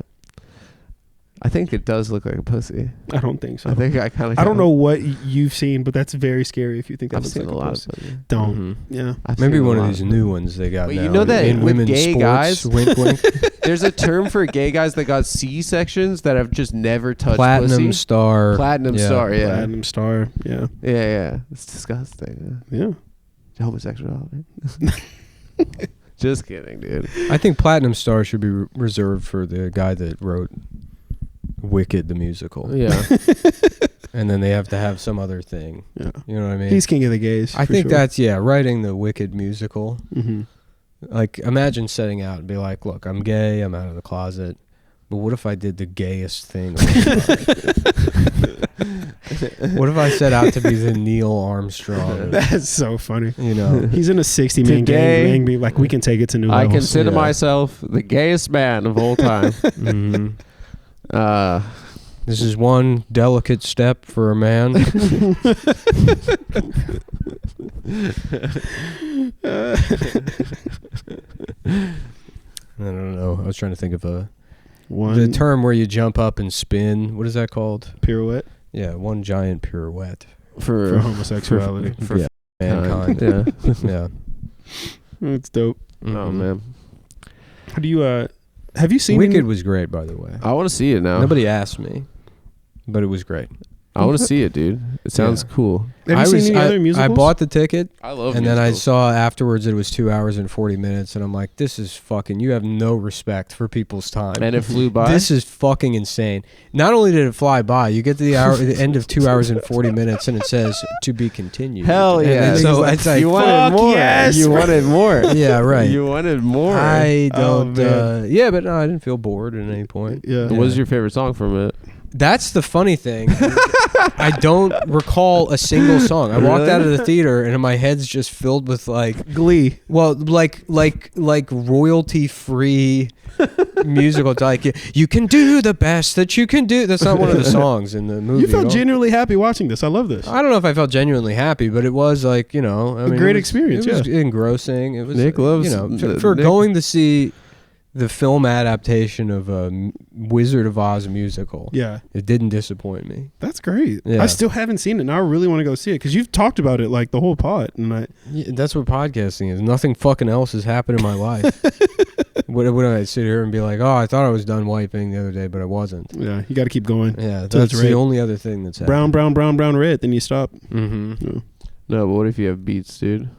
I think it does look like a pussy. I don't think so. I think I kind of. I don't know what you've seen, but that's very scary if you think that looks like a pussy. Don't. Yeah. Maybe one of these new ones they got. Well, now. You know that in with women's gay sports, guys, wink, wink. There's a term for gay guys that got C-sections that have just never touched Platinum pussy. star. Platinum star. Yeah. Platinum star. Yeah. Yeah. It's disgusting. Yeah. Homosexuality. Just kidding, dude. I think Platinum Star should be reserved for the guy that wrote Wicked the musical. Yeah. And then they have to have some other thing. Yeah. You know what I mean? He's king of the gays. I think that's writing the Wicked musical. Mm-hmm. Like, imagine setting out and be like, look, I'm gay, I'm out of the closet, but what if I did the gayest thing? What if I set out to be the Neil Armstrong? That's so funny. You know, he's in a 60-man gang. Be like, we can take it to new levels. I consider myself the gayest man of all time. Mm-hmm. This is one delicate step for a man. I don't know. I was trying to think of the term where you jump up and spin. What is that called? Pirouette. Yeah, one giant pirouette for homosexuality. For mankind. Yeah. That's dope. Mm-hmm. Oh man. How do you have you seen Wicked was great, by the way. I want to see it now. Nobody asked me, but it was great. I want to see it, dude. It sounds cool. Have you seen any other musicals? I bought the ticket. I love and musicals. then I saw afterwards it was 2 hours and 40 minutes, and I'm like, this is fucking, you have no respect for people's time. And it flew by? This is fucking insane. Not only did it fly by, you get to the end of 2 hours and 40 minutes, and it says, to be continued. Hell yeah. So it's like, you wanted more. Yes. You wanted more. Yeah, right. You wanted more. I don't, but no, I didn't feel bored at any point. Yeah. What was your favorite song from it? That's the funny thing. I don't recall a single song. I walked out of the theater and my head's just filled with like Glee. Well, like royalty free musical. It's like you can do the best that you can do. That's not one of the songs in the movie. You felt genuinely happy watching this. I love this. I don't know if I felt genuinely happy, but it was like, you know, I mean, great experience. It was engrossing. It was Nick loves, you know, for going to see the film adaptation of a Wizard of Oz musical. Yeah. It didn't disappoint me. That's great. Yeah. I still haven't seen it. Now I really want to go see it because you've talked about it like the whole pod. And That's what podcasting is. Nothing fucking else has happened in my life. Would I sit here and be like, oh, I thought I was done wiping the other day, but I wasn't. Yeah, you got to keep going. Yeah, that's the only other thing that's happened. Brown, red, then you stop. Mm-hmm. Yeah. No, but what if you have beats, dude?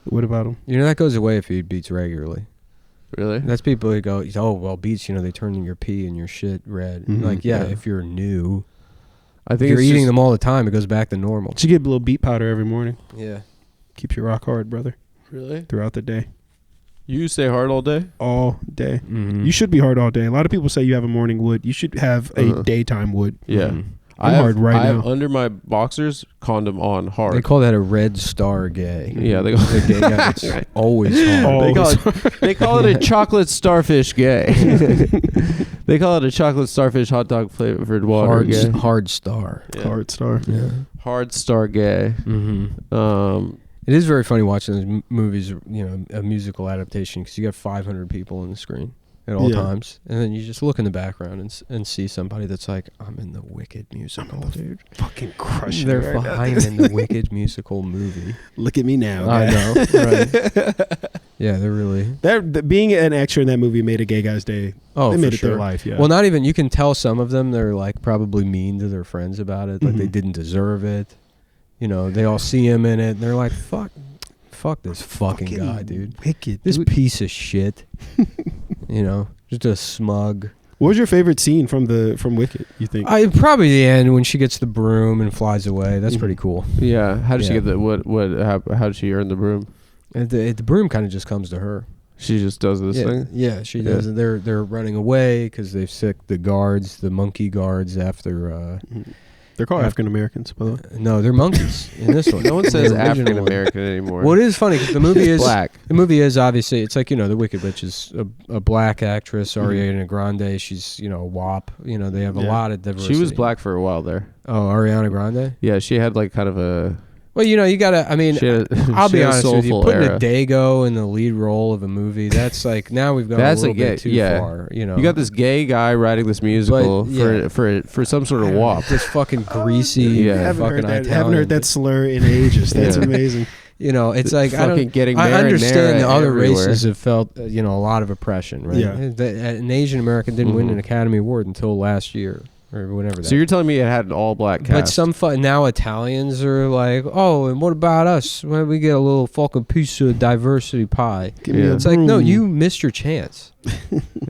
What about them? You know, that goes away if you eat beets regularly. Really? That's people who go, oh, well, beets, you know, they turn your pee and your shit red. Mm-hmm. Like, yeah, if you're new. I think if you're eating them all the time, it goes back to normal. You get a little beet powder every morning. Yeah. Keeps you rock hard, brother. Really? Throughout the day. You stay hard all day? All day. Mm-hmm. You should be hard all day. A lot of people say you have a morning wood. You should have a daytime wood. Yeah. Mm-hmm. I'm hard right I now. have under my boxers, condom on, hard. They call that a red star gay. Yeah, they call the gay guy that's always hard. They call it a chocolate starfish gay. They call it a chocolate starfish hot dog flavored water gay. Hard star. Yeah. Hard star. Yeah. Hard star gay. Mm-hmm. It is very funny watching those movies, you know, a musical adaptation, because you got 500 people on the screen at all times, and then you just look in the background and see somebody that's like, I'm in the Wicked musical, dude. Fucking crushing. They're behind in the Wicked musical movie. Look at me now. I know, right? Yeah, they're really. Being an extra in that movie made a gay guy's day. Oh, they for made it sure. their life. Yeah. Well, not even. You can tell some of them they're like probably mean to their friends about it, like they didn't deserve it. You know, they all see him in it, and they're like, fuck this fucking guy, dude. Wicked. This piece of shit. You know, just a smug. What was your favorite scene from Wicked, you think? Probably the end when she gets the broom and flies away. That's pretty cool. Yeah. How did she get the how did she earn the broom? And the broom kind of just comes to her. She just does this thing? Yeah, she does. And they're running away because they've sicked the guards, the monkey guards after they're called African Americans, by the way. No, they're monkeys in this one. No one says African American anymore. Well, it is funny because the movie is black. The movie is obviously, it's like, you know, the Wicked Witch is a black actress, Ariana Grande. She's, you know, a WAP. You know, they have a lot of diversity. She was black for a while there. Oh, Ariana Grande? Yeah, she had like kind of a. Well, you know, you gotta. I mean, I'll be honest with you. Putting era. a Dago in the lead role of a movie, that's like, now we've gone a little bit too far. You know, you got this gay guy writing this musical for some sort of WAP. This fucking greasy, fucking Italian. Haven't heard that slur in ages. That's amazing. You know, it's like I understand the other races have felt you know, a lot of oppression, right? Yeah. An Asian American didn't win an Academy Award until last year. Or whatever. So you're telling me it had an all-black cast? But now Italians are like, oh, and what about us? When we get a little fucking piece of diversity pie. It's like, no, you missed your chance.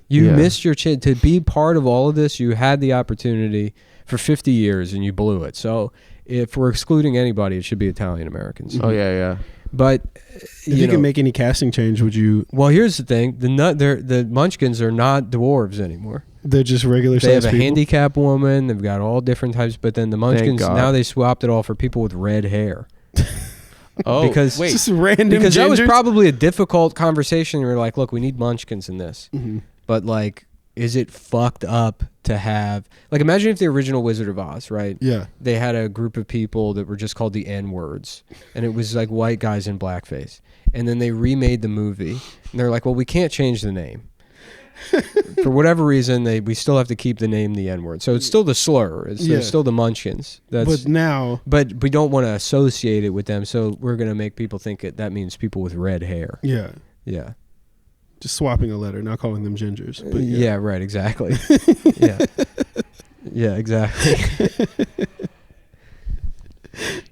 You missed your chance to be part of all of this. You had the opportunity for 50 years and you blew it. So if we're excluding anybody, it should be Italian Americans. Oh yeah. But if you can make any casting change, would you? Well, here's the thing: the Munchkins are not dwarves anymore. They're just regular. They have a handicap woman. They've got all different types. But then the Munchkins now they swapped it all for people with red hair. Oh, because just random. Because that was probably a difficult conversation. We were like, look, we need Munchkins in this, but like, is it fucked up to have, like, imagine if the original Wizard of Oz, right? Yeah. They had a group of people that were just called the N-words, and it was like white guys in blackface. And then they remade the movie, and they're like, well, we can't change the name. For whatever reason, we still have to keep the name the N-word. So it's still the slur. It's still the Munchkins. But we don't want to associate it with them, so we're going to make people think that means people with red hair. Yeah. Yeah. Just swapping a letter, not calling them gingers. But yeah, right, exactly. Yeah, exactly.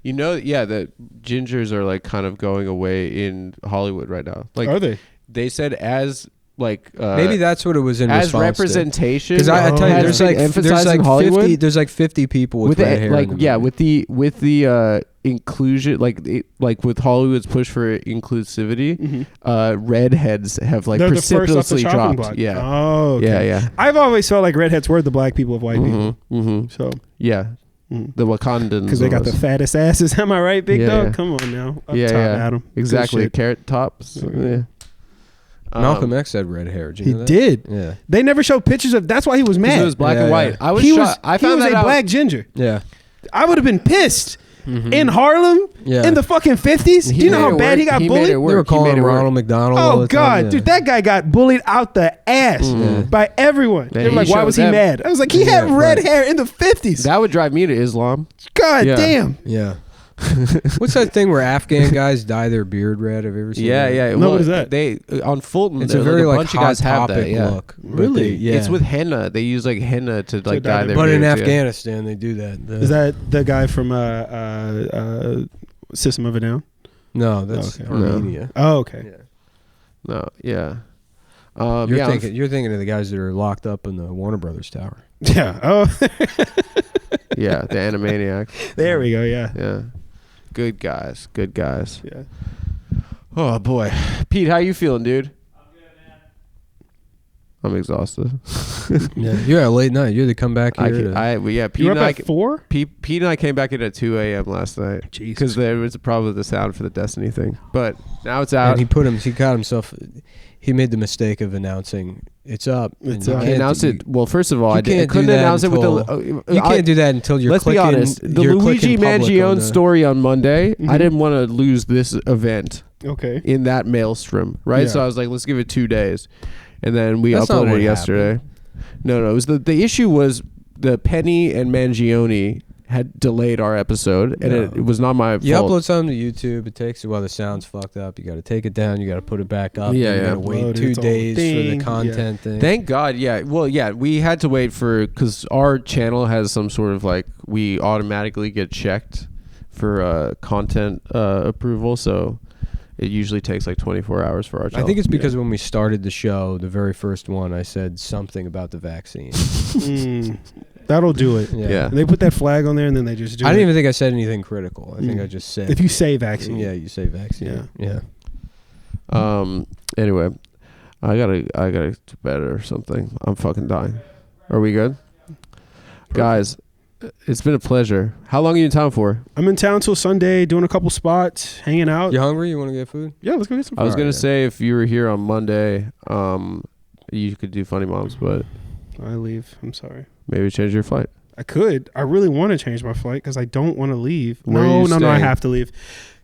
You know, the gingers are like kind of going away in Hollywood right now. Like, are they? They said as like maybe that's what it was in as representation. Because I tell you, there's like Hollywood. 50 people with red hair. With the inclusion, like with Hollywood's push for inclusivity, redheads have like They're the first off the precipitously chopping dropped. block. Yeah. Oh, okay. Yeah. I've always felt like redheads were the black people of white people. So yeah. The Wakandans. because they got the fattest asses. Am I right, big Yeah, dog? yeah. Come on now. Up Yeah, top, yeah. Adam. Good Exactly. shit. Carrot tops. Yeah. Malcolm X had red hair. Did you He know that? did. Yeah. They never showed pictures of. That's why he was 'Cause mad. it was black Yeah, and white. yeah. I was he shocked. I found was that a out. black ginger. Yeah. I would have been pissed in Harlem Yeah. in the fucking 50s. Do you know how bad he got bullied? They were calling him Ronald McDonald. all Oh the God, time. Yeah. dude, that guy got bullied out the ass by everyone. Yeah, They were like, he why showed was he them. mad? I was like, he Yeah, had red right. hair in the 50s. That would drive me to Islam. God Yeah. damn. Yeah. What's that thing where Afghan guys dye their beard red? Have you ever seen Yeah, that? yeah. No, what is that? They on Fulton. It's there, a very like bunch of hot guys have topic that. Yeah. look. but Really? yeah. It's with henna. They use like henna to like dye dye their But in beards, yeah. Afghanistan, they do that. Is that the guy from System of a Down? No, that's Okay. Armenia. Oh, okay. No, yeah. You're thinking of the guys that are locked up in the Warner Brothers Tower. Yeah. Oh, Yeah, the Animaniacs. there we go. Yeah. Yeah. Good guys. Good guys. Yeah. Oh boy. Pete, how you feeling, dude? I'm good, man. I'm exhausted. Yeah, you had a late night. You had to come back here. Pete You were and up I at 4? Pete and I came back in at 2 a.m. last night Jesus. because there was a problem with the sound for the Destiny thing. But now it's out. and he got himself. He made the mistake of announcing it's up. It's and you up. I can't announced do- it. Well, first of all, you I can't couldn't do that announce it with the. until- You can't do that until you're Let's clicking. be honest. The you're Luigi clicking public on Mangione the- story on Monday, Mhm. I didn't want to lose this event Okay. in that maelstrom, right? Yeah. So I was like, let's give it 2 days, and then we That's not uploaded what it yesterday. No, it was the issue was the Penny and Mangione had delayed our episode, and No. it was not my You fault. upload something to YouTube. It takes a while. The sound's fucked up. You got to take it down. You got to put it back up. Yeah, You yeah. got to wait Upload it, 2 it's all days for the thing, content thing. Thank God, yeah. Well, yeah, we had to wait because our channel has some sort of like we automatically get checked for content approval, so it usually takes like 24 hours for our I channel. think it's because when we started the show, the very first one, I said something about the vaccine. That'll do it. Yeah. And they put that flag on there and then they just do I it. didn't even think I said anything critical. I think Mm. I just said. If you say vaccine. Yeah, you say vaccine. Yeah. Yeah. Anyway, I gotta do better or something. I'm fucking dying. Are we good? Guys, it's been a pleasure. How long are you in town for? I'm in town till Sunday doing a couple spots, hanging out. You hungry? You want to get food? Yeah, let's go get some I was food. gonna say if you were here on Monday, you could do Funny Moms, but I leave. I'm sorry. maybe change your flight. I could. I really want to change my flight because I don't want to leave. Where are No, you no, I staying? have to leave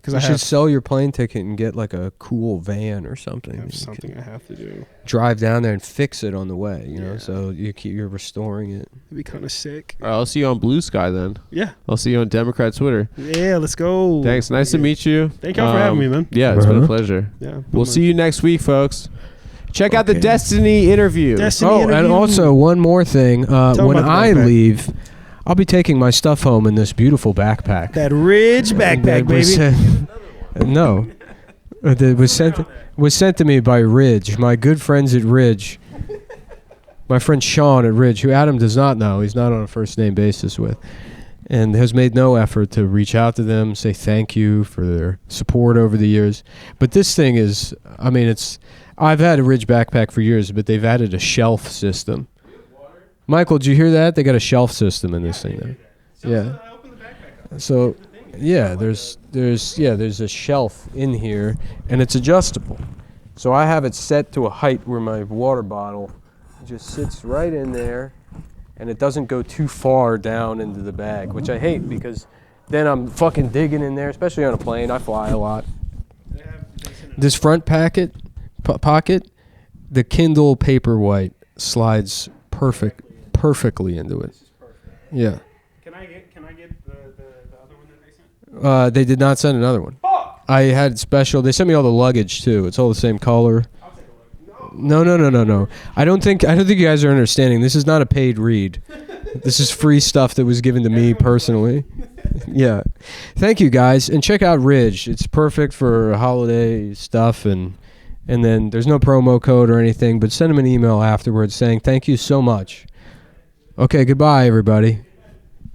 because You I should have sell your plane ticket and get like a cool van or something. You something can I have to do. drive down there and fix it on the way. You know, Yeah. so you're restoring it. It'd be kind of sick. All right, I'll see you on Blue Sky then. Yeah. I'll see you on Democrat Twitter. Yeah, let's go. Thanks. Nice to meet you. Thank y'all for having me, man. Yeah, it's been a pleasure. Yeah. We'll see you next week, folks. Check out the Okay. Destiny interview. Destiny And interview. also one more thing. 'em When about the I backpack. leave, I'll be taking my stuff home in this beautiful backpack. That Ridge backpack, That was baby. no, that was sent to me by Ridge, my good friends at Ridge. My friend Sean at Ridge, who Adam does not know, he's not on a first name basis with, and has made no effort to reach out to them, say thank you for their support over the years. But this thing is, I mean, I've had a Ridge backpack for years, but they've added a shelf system. Michael, did you hear that? They got a shelf system in this thing now. Yeah. So, yeah, there's a shelf in here, and it's adjustable. So I have it set to a height where my water bottle just sits right in there, and it doesn't go too far down into the bag, which I hate because then I'm fucking digging in there, especially on a plane. I fly a lot. This front pocket, the Kindle Paperwhite slides perfectly into it. Yeah. Can I get the other one that they sent? They did not send another one. I had special. They sent me all the luggage too. It's all the same color. No. I don't think you guys are understanding. This is not a paid read. This is free stuff that was given to me personally. Yeah. Thank you guys, and check out Ridge. It's perfect for holiday stuff, and then there's no promo code or anything, but send them an email afterwards saying thank you so much. Okay, goodbye everybody.